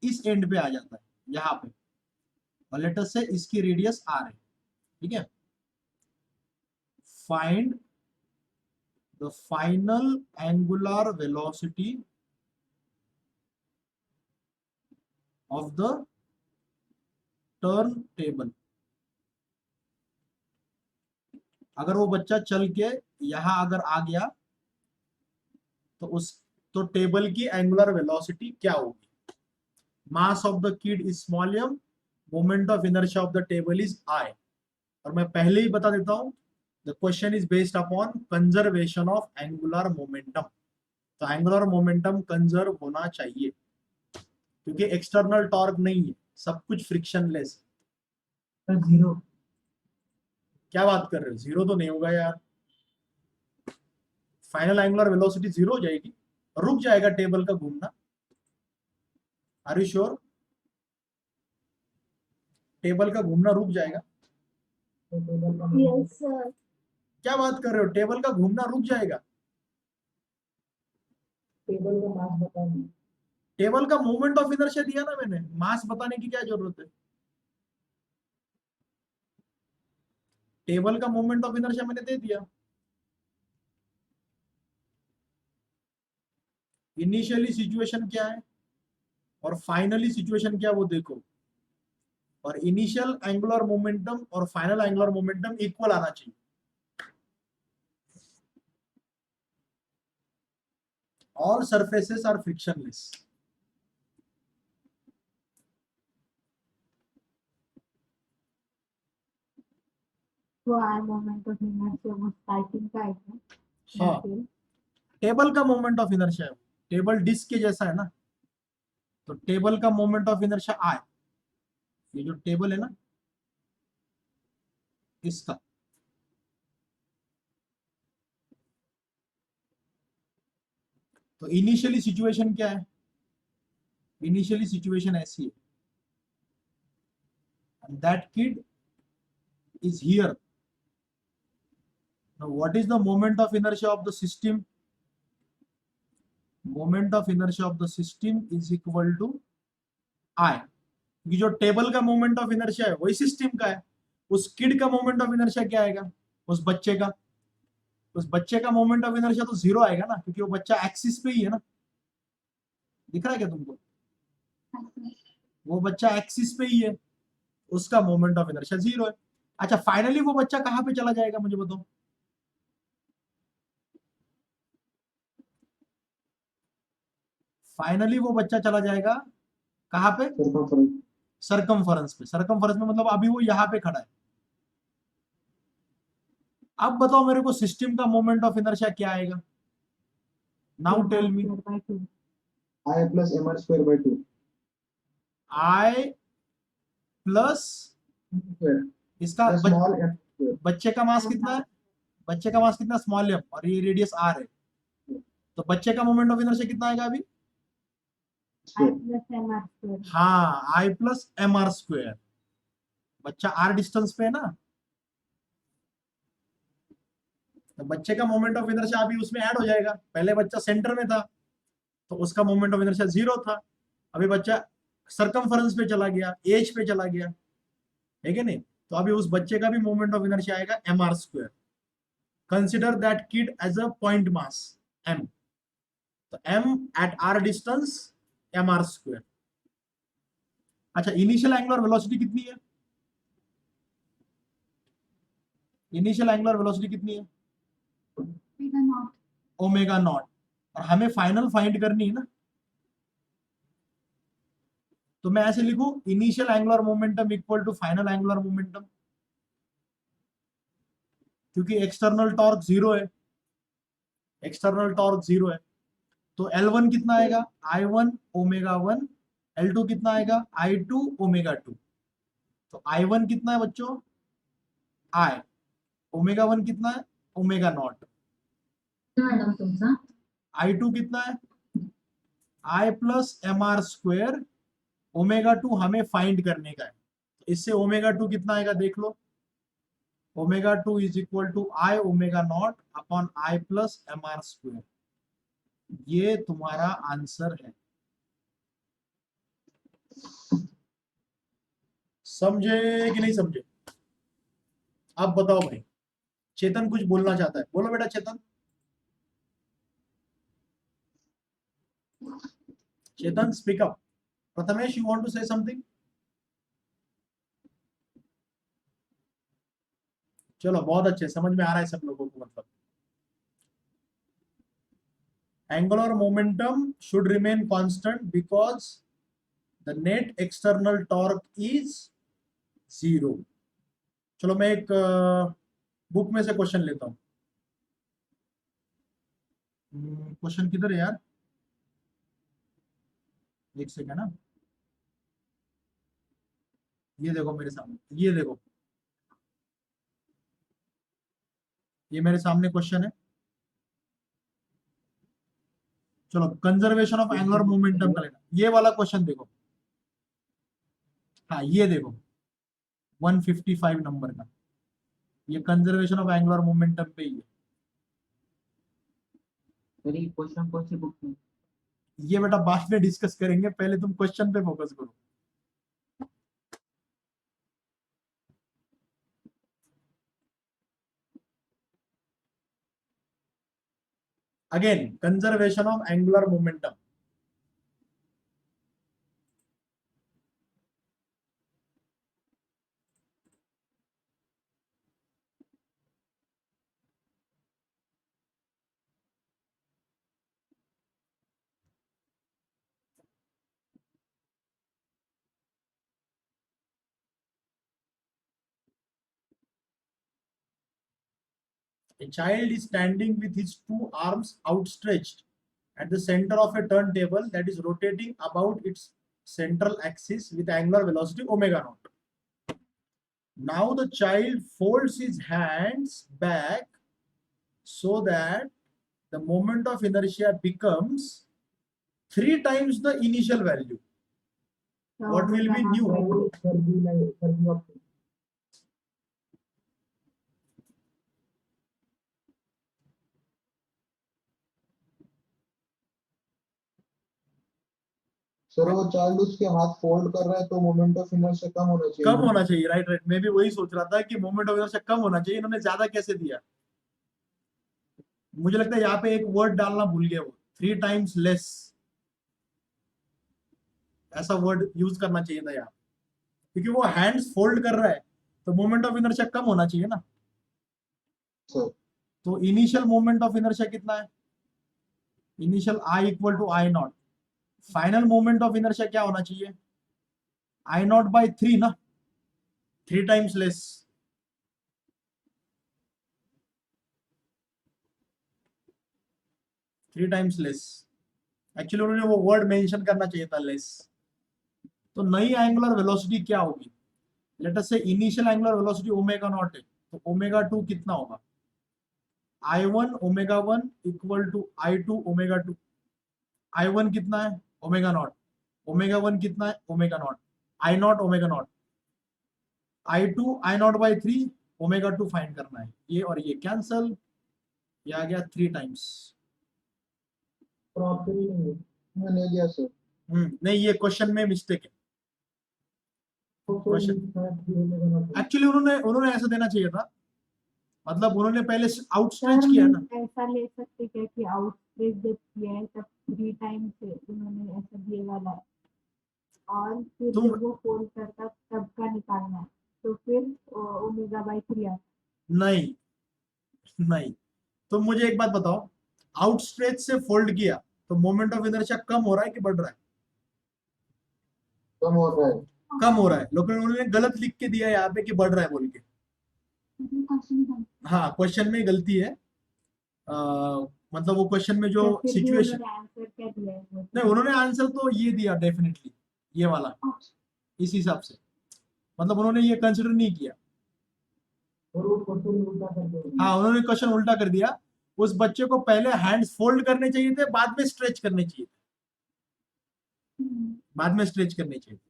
A: इस एंड पे आ जाता है, यहाँ पे, और लेटर से इसकी रेडियस आर है, ठीक है। Find the final angular velocity of the turn table. अगर वो बच्चा चल के यहां अगर आ गया तो उस तो टेबल की एंगुलर वेलोसिटी क्या होगी? Mass of the kid is small m, moment of inertia of the table is I। और मैं पहले ही बता देता हूं, the question is based upon conservation of angular momentum. तो एंगुलर मोमेंटम कंजर्व होना चाहिए क्योंकि एक्सटर्नल टॉर्क नहीं है, सब कुछ फ्रिक्शनलेस।
C: जीरो।
A: क्या बात कर रहे हो, जीरो तो नहीं होगा यार। फाइनल एंगुलर वेलोसिटी जीरो हो जाएगी, रुक जाएगा टेबल का घूमना। Are you sure? टेबल का घूमना रुक जाएगा?
B: Yes sir.
A: क्या बात कर रहे हो, टेबल का घूमना रुक जाएगा?
C: टेबल का मास बताना।
A: टेबल का मोमेंट ऑफ इनर्शिया दिया ना मैंने, मास बताने की क्या जरूरत है? टेबल का मोमेंट ऑफ इनर्शिया मैंने दे दिया। इनिशियली सिचुएशन क्या है और फाइनली सिचुएशन क्या है वो देखो, और इनिशियल एंगुलर मोमेंटम और फाइनल एंगुलर मोमेंटम इक्वल आना चाहिए। All surfaces are frictionless.
B: तो आई मोमेंट ऑफ इनर्शिया वो स्टार्टिंग का है क्या?
A: हाँ, टेबल का मोमेंट ऑफ इनर्शिया है, टेबल डिस्क के जैसा है ना, तो टेबल का मोमेंट ऑफ इनर्शिया आई, ये जो टेबल है ना इसका, तो इनिशियली सिचुएशन क्या है, इनिशियली सिचुएशन ऐसी है, and that kid is here. Now what is the moment of inertia of the system? Moment of inertia of the system is equal to I. ये जो टेबल का मोमेंट ऑफ इनर्शिया है वही system का है, उस किड का moment of inertia क्या आएगा, उस बच्चे का, उस बच्चे का मोमेंट ऑफ इनर्शिया तो जीरो आएगा ना, क्योंकि वो बच्चा एक्सिस पे ही है ना, दिख रहा है क्या तुमको, वो बच्चा एक्सिस पे ही है, उसका मोमेंट ऑफ इनर्शिया जीरो है। अच्छा, फाइनली वो बच्चा कहां पे चला जाएगा मुझे बताओ, फाइनली वो बच्चा चला जाएगा कहां पे, सरकमफरेंस पे। सरकमफरेंस में मतलब अभी वो यहाँ पे खड़ा है। अब बताओ मेरे को सिस्टम का मोमेंट ऑफ इनर्शिया क्या आएगा, now tell me.
C: I plus mr square by 2
A: I plus इसका
C: the small m square
A: बच्चे का मास कितना है, बच्चे का मास कितना, स्मॉल एम, और ये रेडियस आर है, तो बच्चे का मोमेंट ऑफ इनर्शिया कितना आएगा अभी,
B: आई प्लस एम आर स्क्वायर।
A: हाँ आई प्लस एम आर स्क्वायर, बच्चा आर डिस्टेंस पे है ना, तो बच्चे का मोमेंट ऑफ इनर्शिया अभी उसमें ऐड हो जाएगा। पहले बच्चा सेंटर में था तो उसका मोमेंट ऑफ इनर्शिया जीरो था, अभी बच्चा सरकमफरेंस पे चला गया, एज पे चला गया, है कि नहीं, तो अभी उस बच्चे का भी मोमेंट ऑफ इनर्शिया आएगा M are square. Consider that kid as a point mass M, तो M at R distance M are square. अच्छा, इनिशियल एंगुलर वेलोसिटी कितनी है, इनिशियल एंगुलर वेलोसिटी कितनी है, ओमेगा नॉट, और हमें फाइनल फाइंड करनी है ना, तो मैं ऐसे लिखूं initial angular momentum equal to final angular momentum, क्योंकि एक्सटर्नल टॉर्क जीरो है, एक्सटर्नल टॉर्क जीरो है, तो L1 कितना आएगा, I1 ओमेगा 1, L2 कितना आएगा, I2 ओमेगा 2, तो I1 कितना है बच्चों, I, ओमेगा 1 कितना है, ओमेगा नॉट,
B: मैडम तुमचा
A: I2 कितना है, I plus M R square, omega 2 हमें फाइंड करने का है, तो इससे ओमेगा 2 कितना आएगा देख लो, omega 2 is equal to I omega naught upon I plus M R square, ये तुम्हारा आंसर है। समझे कि नहीं समझे, अब बताओ भाई, चेतन कुछ बोलना चाहता है, बोलो बेटा Chetan, Chetan speak up, Prathamesh you want to say something, चलो बहुत अच्छे, समझ में आ रहा है सब लोगों को, मतलब angular momentum should remain constant because the net external torque is zero। चलो मैं एक बुक में से क्वेश्चन लेता हूँ, क्वेश्चन किधर है यार, एक सेकंड ना, ये देखो मेरे सामने, ये देखो, ये मेरे सामने क्वेश्चन है, चलो कंजर्वेशन ऑफ एंगुलर मोमेंटम का लेना, ये वाला क्वेश्चन देखो, हाँ ये देखो 155 नंबर का, ये कंजर्वेशन ऑफ एंगुलर मोमेंटम पे ही है।
D: क्वेश्चन कौन सी बुक में?
A: ये बेटा बाद में डिस्कस करेंगे, पहले तुम क्वेश्चन पे फोकस करो। Again conservation of angular momentum. A child is standing with his two arms outstretched at the center of a turntable that is rotating about its central axis with angular velocity omega naught. Now the child folds his hands back so that the moment of inertia becomes 3 times the initial value.
B: So
A: What will be new?
C: Sir वो child उसके हाथ fold कर रहा है तो moment of inertia कम होना चाहिए.
A: कम होना चाहिए. राइट राइट, मैं भी वही सोच रहा था कि मोमेंट ऑफ इनर्शिया कम होना चाहिए. इन्होंने ज्यादा कैसे दिया? मुझे लगता है यहाँ पे एक वर्ड डालना भूल गए वो, 3 टाइम्स लेस. ऐसा वर्ड यूज करना चाहिए था यहाँ, क्योंकि वो हैंड्स फोल्ड कर रहा है तो मोमेंट ऑफ इनर्शिया कम होना चाहिए ना.
C: सर
A: तो इनिशियल मोमेंट ऑफ इनर्शिया कितना है? Initial I equal to I naught. Final moment of inertia क्या होना चाहिए? आई नॉट बाई 3 ना, 3 टाइम्स लेस. एक्चुअली उन्होंने वो वर्ड मेंशन करना चाहिए था, लेस. तो नई एंगुलर वेलोसिटी क्या होगी? लेट अस से initial angular velocity omega naught है, तो ओमेगा 2 कितना होगा? I1 omega 1 equal to I2 omega 2. I1 कितना है? Omega naught. ओमेगा 1 कितना है? Omega naught. I not omega naught. I2 I not by 3 omega 2 find करना है. ये और ये कैंसल, ये आ गया 3 टाइम्स.
C: मैंने लिया सर.
A: नहीं, ये क्वेश्चन में मिस्टेक है. एक्चुअली उन्होंने ऐसा देना चाहिए था. मतलब उन्होंने पहले आउटस्ट्रेच किया ना.
B: ऐसा ले सकते क्या कि आउटस्ट्रेच जब किया है तब 3 टाइम से उन्होंने ऐसा दिए वाला है, और फिर जब वो फोल्ड करता तब का निकालना है, तो फिर ओमेगा बाई 3 आता.
A: नहीं, तो मुझे एक बात बताओ, आउटस्ट्रेच से फोल्ड किया तो मोमेंट ऑफ इनर्शिया कम हो रहा है कि बढ़ रहा है?
C: कम हो रहा है.
A: कम हो रहा है. लेकिन उन्होंने गलत लिख के दिया यहाँ पे कि बढ़ रहा है बोल के. हाँ, क्वेश्चन में गलती है. मतलब वो क्वेश्चन में जो सिचुएशन,
B: आंसर क्या दिया है?
A: नहीं उन्होंने आंसर तो ये दिया डेफिनेटली, ये वाला, इस हिसाब से. मतलब उन्होंने ये कंसिडर नहीं किया. हाँ, उन्होंने क्वेश्चन उल्टा कर दिया. उस बच्चे को पहले हैंड्स फोल्ड करने चाहिए थे, बाद में स्ट्रेच करने चाहिए थे.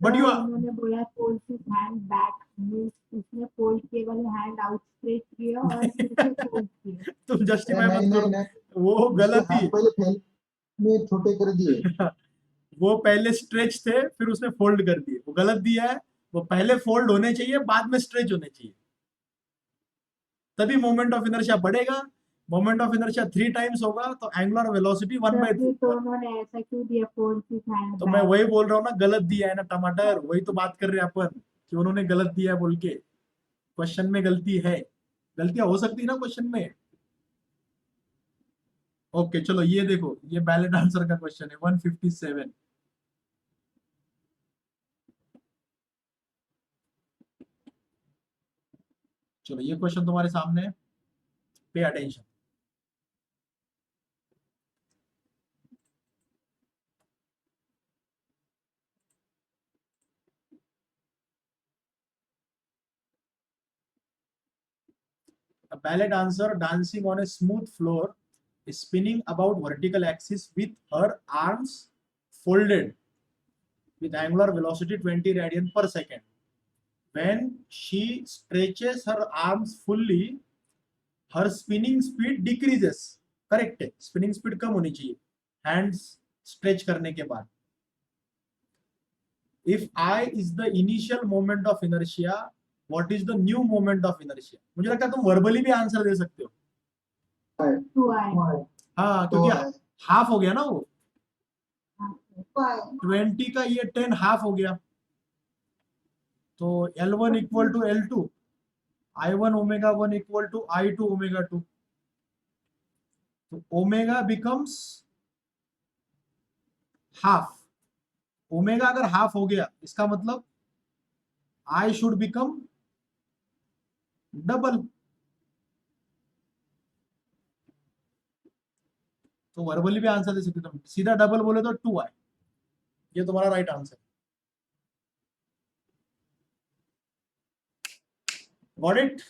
A: बट यू
B: उन्होंने बोला fold his hand back, means उसने फोल्ड किए वाले हैंड आउटस्ट्रेच किया और फिर से फोल्ड किया.
A: तुम जस्टिफाई मत
C: नहीं,
A: करो,
C: नहीं,
A: वो गलत
C: हाथ
A: ही.
C: पहले फैल में छोटे कर दिए.
A: वो पहले स्ट्रेच थे फिर उसने फोल्ड कर दिए, वो गलत दिया है. वो पहले फोल्ड होने चाहिए, बाद में स्ट्रेच होने चाहिए, तभी मोमेंट ऑफ इनर्शिया बढ़ेगा. मोमेंट ऑफ इनर्शिया 3 टाइम्स होगा तो एंगुलर वेलोसिटी 1/3.
B: तो उन्होंने ऐसा क्यों दिया फोल्ड हिज हैंड?
A: तो मैं वही बोल रहा हूँ ना, गलत दिया है ना टमाटर. वही तो बात कर रहे हैं अपन कि उन्होंने गलत दिया है बोल के. क्वेश्चन में गलती है. गलतियां हो सकती है ना क्वेश्चन में. ओके चलो, ये देखो, ये वैलिड आंसर का क्वेश्चन है 157. चलो, ये क्वेश्चन तुम्हारे सामने है, pay attention. A ballet dancer dancing on a smooth floor is spinning about vertical axis with her arms folded with angular velocity 20 radian per second. When she stretches her arms fully, her spinning speed decreases. Correct है, spinning speed कम होनी चाहिए hands stretch करने के बाद. If I is the initial moment of inertia, what is the new moment of inertia? मुझे लगता है तुम वर्बली भी आंसर दे सकते हो. हाँ
C: तो
A: क्योंकि हाफ हो गया ना वो,
B: हाँ,
A: 20 का ये 10 हाफ हो गया, तो L1 equal to L2, I1 omega 1 equal to I2 omega 2, तो ओमेगा बिकम्स हाफ। ओमेगा अगर हाफ हो गया इसका मतलब I शुड बिकम डबल। तो वर्बली भी आंसर दे सकते तुम, सीधा डबल बोले तो 2I, ये तुम्हारा right answer. Got it?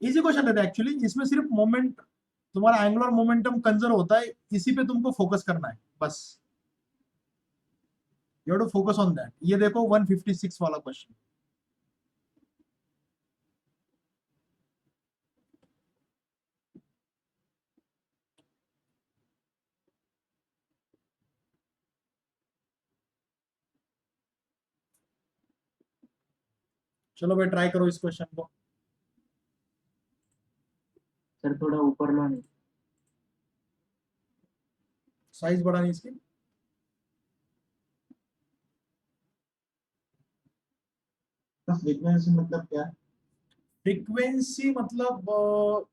A: Easy question रहता है एक्चुअली, इसमें सिर्फ मोमेंट, तुम्हारा एंगुलर मोमेंटम कंजर्व होता है, इसी पे तुमको फोकस करना है बस, you have to focus on that. ये देखो 156 वाला क्वेश्चन, चलो भाई ट्राई करो इस क्वेश्चन को।
D: सर थोड़ा ऊपर लो नहीं।
A: साइज बढ़ानी इसकी,
C: फ्रीक्वेंसी मतलब क्या?
A: फ्रीक्वेंसी मतलब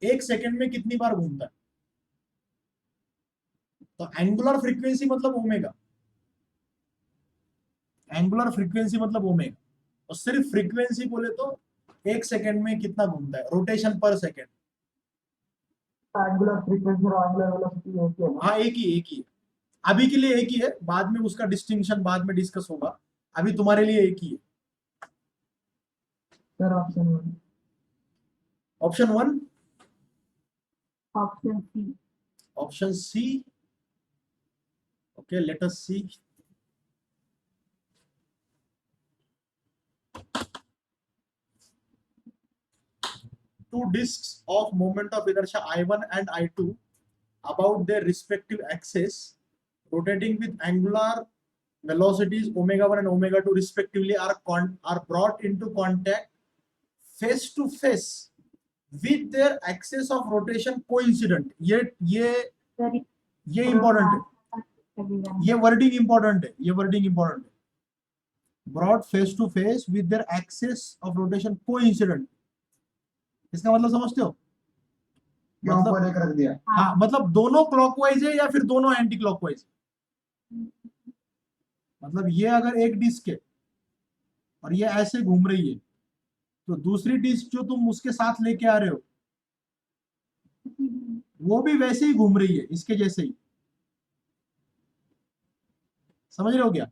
A: एक सेकंड में कितनी बार घूमता है, तो एंगुलर फ्रीक्वेंसी मतलब ओमेगा, एंगुलर फ्रीक्वेंसी मतलब ओमेगा, और सिर्फ फ्रीक्वेंसी बोले तो एक सेकंड में कितना घूमता है, रोटेशन पर सेकंड।
C: एंगुलर फ्रीक्वेंसी और एंगुलर वेलोसिटी एक ही है ना?
A: हाँ एक ही है, अभी के लिए एक ही है, बाद में उसका डिस्टिंक्शन बाद में डिस्कस होगा, अभी तुम्हारे लिए एक ही है।
C: Sir option 1।
A: Option 1,
B: option C.
A: Option C, okay let us see. Two disks of moment of inertia I1 and I2 about their respective axes, rotating with angular velocities omega 1 and omega 2 respectively, are brought into contact face to face with their axis of rotation coincident।
B: Sir
A: ये important है, ये wording important है, ये wording important है। brought face to face with their axis of rotation coincident, इसका मतलब समझते हो?
C: क्या
A: मतलब
C: ऊपर एक रख दिया?
A: हाँ मतलब दोनों क्लॉकवाइज है या फिर दोनों एंटी क्लॉकवाइज, मतलब ये अगर एक डिस्क है और ये ऐसे घूम रही है, तो दूसरी डिस्क जो तुम उसके साथ लेके आ रहे हो वो भी वैसे ही घूम रही है, इसके जैसे ही, समझ रहे हो क्या?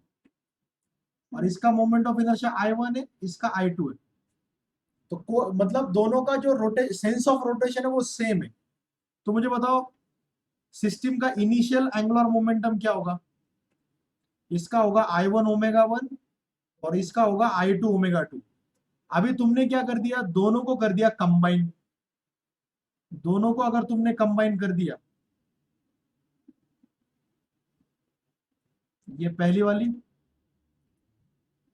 A: और इसका मोमेंट ऑफ इनर्शिया I1 है, इसका I2 है, तो मतलब दोनों का जो सेंस ऑफ रोटेशन है वो सेम है। तो मुझे बताओ सिस्टम का इनिशियल एंगुलर मोमेंटम क्या होगा? इसका होगा I1 ओमेगा 1 और इसका होगा I2 ओमेगा 2। अभी तुमने क्या कर दिया, दोनों को कर दिया कंबाइन, दोनों को अगर तुमने कंबाइन कर दिया, ये पहली वाली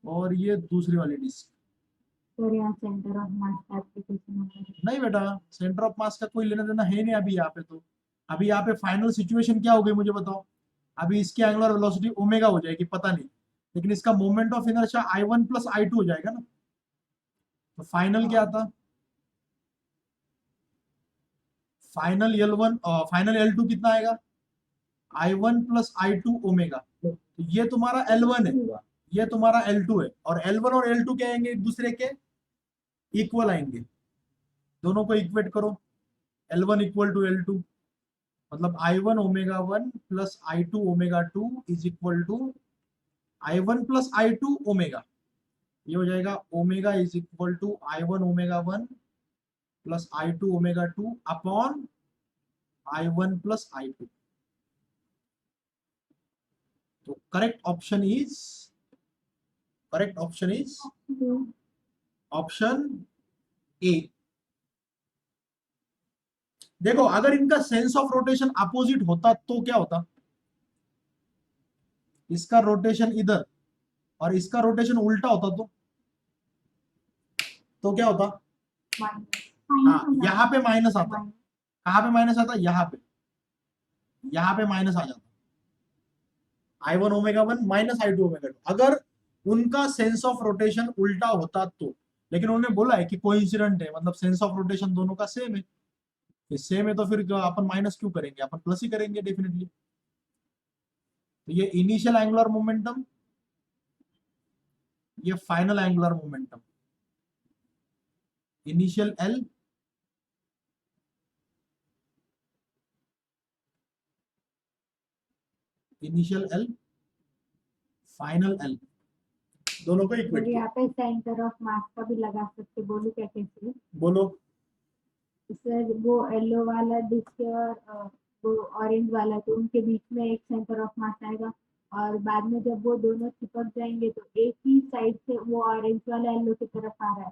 A: और ये दूसरी वाली डिस्क,
B: सर यहाँ सेंटर ऑफ मास का एप्लीकेशन होगा।
A: नहीं बेटा सेंटर ऑफ मास का कोई लेना देना है नहीं अभी यहाँ पे। तो अभी यहाँ पे फाइनल सिचुएशन क्या हो गई मुझे बताओ? अभी इसकी एंगुलर वेलोसिटी ओमेगा हो जाएगी पता नहीं, लेकिन इसका moment of inertia I1 plus I2 हो जाएगा ना। तो फाइनल क्या था? फाइनल L1 फाइनल L2 कितना आएगा? I1 plus I2 omega. तो ये तुम्हारा L1 है, ये तुम्हारा L2 है, और L1 और L2 क्या आएंगे? एक दूसरे के इक्वल आएंगे, दोनों को इक्वेट करो, L1 इक्वल टू L2, मतलब I1 omega 1 plus I2 omega 2 is equal to I1 plus I2 omega. ये हो जाएगा omega is equal to I1 omega 1 plus I2 omega 2 upon I1 plus I2। तो correct option is option A. देखो अगर इनका sense of rotation opposite होता तो क्या होता? इसका रोटेशन इधर और इसका रोटेशन उल्टा होता तो क्या होता? हाँ यहाँ पे माइनस आता, कहाँ पे माइनस आता, यहाँ पे माइनस आ जाता, I1 omega 1 minus I2 omega 2, अगर उनका सेंस ऑफ रोटेशन उल्टा होता तो। लेकिन उन्होंने बोला है कि कोइंसिडेंट है, मतलब सेंस ऑफ रोटेशन दोनों का सेम है, सेम है तो फिर अपन माइनस क्यों करेंगे, अपन प्लस ही करेंगे डेफिनेटली। तो ये इनिशियल एंगुलर मोमेंटम, ये final angular momentum, initial L, initial L, final L, दोनों को इक्वेट
B: और
A: किया।
B: यहाँ पे सेंटर ऑफ मास का भी लगा सकते, बोलूं क्या कैसे?
A: बोलो।
B: सर वो येलो वाला डिस्क और वो ऑरेंज वाला, तो उनके बीच में एक सेंटर ऑफ मास आएगा, और बाद में जब वो दोनों चिपक जाएंगे तो एक ही साइड से वो ऑरेंज वाला येलो की तरफ आ रहा है,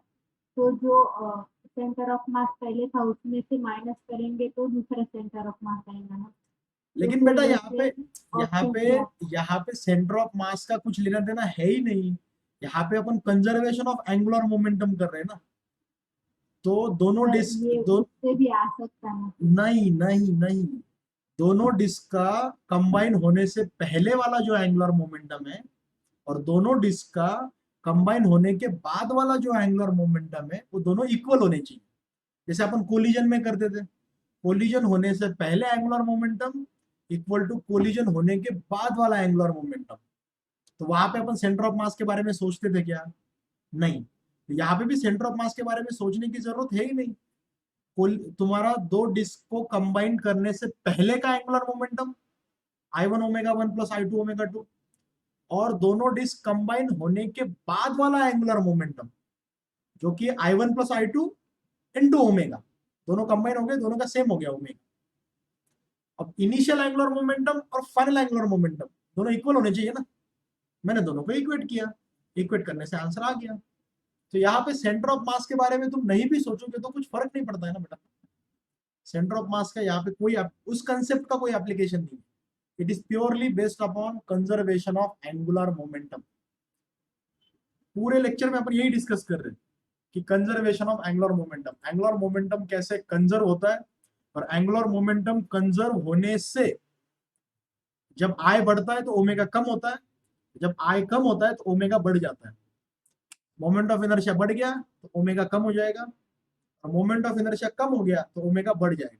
B: तो जो सेंटर ऑफ मास पहले था उसमें से माइनस करेंगे तो दूसरा सेंटर ऑफ मास आएगा ना।
A: लेकिन
B: तो
A: बेटा
B: फिर
A: यहाँ पे
B: वैसे
A: यहाँ
B: option
A: पे
B: क्या?
A: यहाँ पे सेंटर ऑफ मास का कुछ लेना देना है ही नहीं, यहाँ पे अपन कंजर्वेशन ऑफ एंगुलर मोमेंटम कर रहे हैं ना। तो दोनों
B: सर
A: डिस्क
B: ये उससे भी आ सकता है ना?
A: नहीं नहीं नहीं, दोनों डिस्क का कंबाइन होने से पहले वाला जो एंगुलर मोमेंटम है और दोनों डिस्क का कंबाइन होने के बाद वाला जो एंगुलर मोमेंटम है वो दोनों इक्वल होने चाहिए। जैसे अपन कोलिजन में करते थे, कोलिजन होने से पहले angular momentum equal to collision होने के बाद वाला एंगुलर मोमेंटम। तो वहां पे अपन सेंटर ऑफ मास के बारे में सोचते थे क्या? नहीं। तो यहाँ पे भी सेंटर ऑफ मास के बारे में सोचने की जरूरत है ही नहीं। तुम्हारा दो डिस्क को कंबाइन करने से पहले का angular momentum I1 omega 1 plus I2 omega 2, और दोनों डिस्क कंबाइन होने के बाद वाला एंगुलर मोमेंटम जो कि I1 plus I2 into omega, दोनों कंबाइन हो गए, दोनों का सेम हो गया ओमेगा। अब इनिशियल एंगुलर मोमेंटम और फाइनल एंगुलर मोमेंटम दोनों इक्वल होने चाहिए ना, मैंने दोनों को इक्वेट किया, इक्वेट करने से आंसर आ गया। तो यहाँ पे सेंटर ऑफ मास के बारे में तुम नहीं भी सोचोगे तो कुछ फर्क नहीं पड़ता है ना बेटा। सेंटर ऑफ मास का यहाँ पे कोई उस कंसेप्ट का कोई एप्लीकेशन नहीं, it is purely based upon conservation of angular momentum. पूरे लेक्चर में अपन यही डिस्कस कर रहे हैं कि conservation of angular momentum, angular momentum कैसे कंजर्व होता है, और एंगुलर मोमेंटम कंजर्व होने से जब आई बढ़ता है तो ओमेगा कम होता है, जब आई कम होता है तो ओमेगा बढ़ जाता है। मोमेंट ऑफ इनर्शिया बढ़ गया तो ओमेगा कम हो जाएगा, और मोमेंट ऑफ इनर्शिया कम हो गया तो ओमेगा बढ़ जाएगा।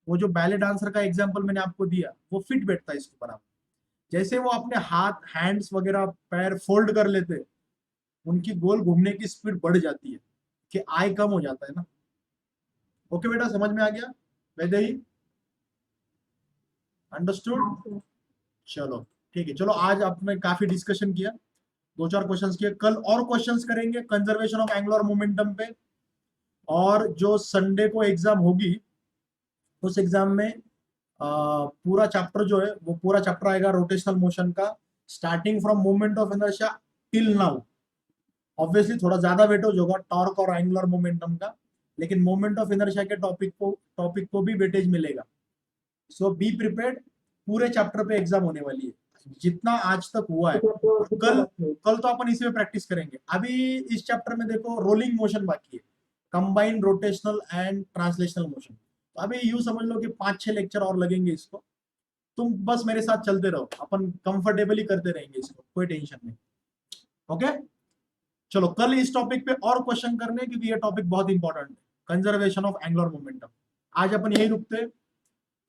A: वो जो बैले डांसर का एग्जांपल मैंने आपको दिया वो फिट बैठता है इसके बराबर। जैसे वो अपने हाथ हैंड्स वगैरह पैर फोल्ड कर लेते, उनकी गोल घूमने की स्पीड बढ़ जाती है कि आई कम हो जाता है ना। ओके बेटा, समझ में आ गया वैदेही? अंडरस्टूड?
B: हाँ सर।
A: चलो ठीक है, चलो आज आपने काफी डिस्कशन किया, 2-4 क्वेश्चंस किए, कल और क्वेश्चंस करेंगे कंजर्वेशन ऑफ एंगुलर मोमेंटम पे। और जो संडे को एग्जाम होगी उस एग्जाम में पूरा चैप्टर जो है वो पूरा चैप्टर आएगा रोटेशनल मोशन का, starting from moment of inertia till now. Obviously थोड़ा ज्यादा वेटेज होगा टॉर्क और एंगुलर मोमेंटम का, लेकिन मोमेंट ऑफ इनर्शिया के टॉपिक को भी वेटेज मिलेगा। सो बी प्रिपेयर्ड, पूरे चैप्टर पे एग्जाम होने वाली है जितना आज तक हुआ है। कल तो अपन इसी में प्रैक्टिस करेंगे। अभी इस चैप्टर में देखो रोलिंग मोशन बाकी है, combined rotational and translational motion. तो अभी यूं समझ लो कि 5-6 लेक्चर और लगेंगे इसको, तुम बस मेरे साथ चलते रहो, अपन कंफर्टेबली करते रहेंगे इसको, कोई टेंशन नहीं। ओके चलो, कल इस टॉपिक पे और क्वेश्चन करने, क्योंकि ये टॉपिक बहुत इंपॉर्टेंट है, कंजर्वेशन ऑफ एंगुलर मोमेंटम। आज अपन यही रुकते,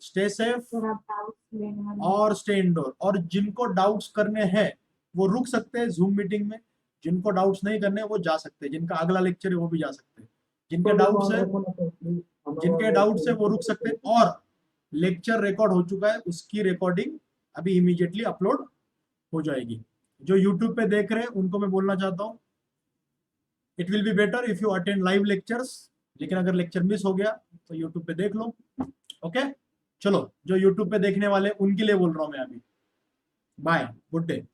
A: स्टे सेफ
B: सर आप डाउट्स लेने वाले
A: और स्टे इंडोर। और जिनको डाउट्स करने हैं वो रुक सकते हैं जूम मीटिंग में, जिनको डाउट्स नहीं करने वो जा सकते हैं, जिनका अगला लेक्चर है वो भी जा सकते हैं। जिनके डाउट्स है वो रुक सकते हैं। और लेक्चर रिकॉर्ड हो चुका है, उसकी रिकॉर्डिंग अभी इमीडिएटली अपलोड हो जाएगी। जो यूट्यूब पे देख रहे हैं उनको मैं बोलना चाहता हूँ, it will be better if you attend live lectures, लेकिन अगर लेक्चर मिस हो गया तो यूट्यूब पे देख लो। ओके चलो, जो यूट्यूब पे देखने वाले उनके लिए बोल रहा हूँ मैं अभी। Bye, good day.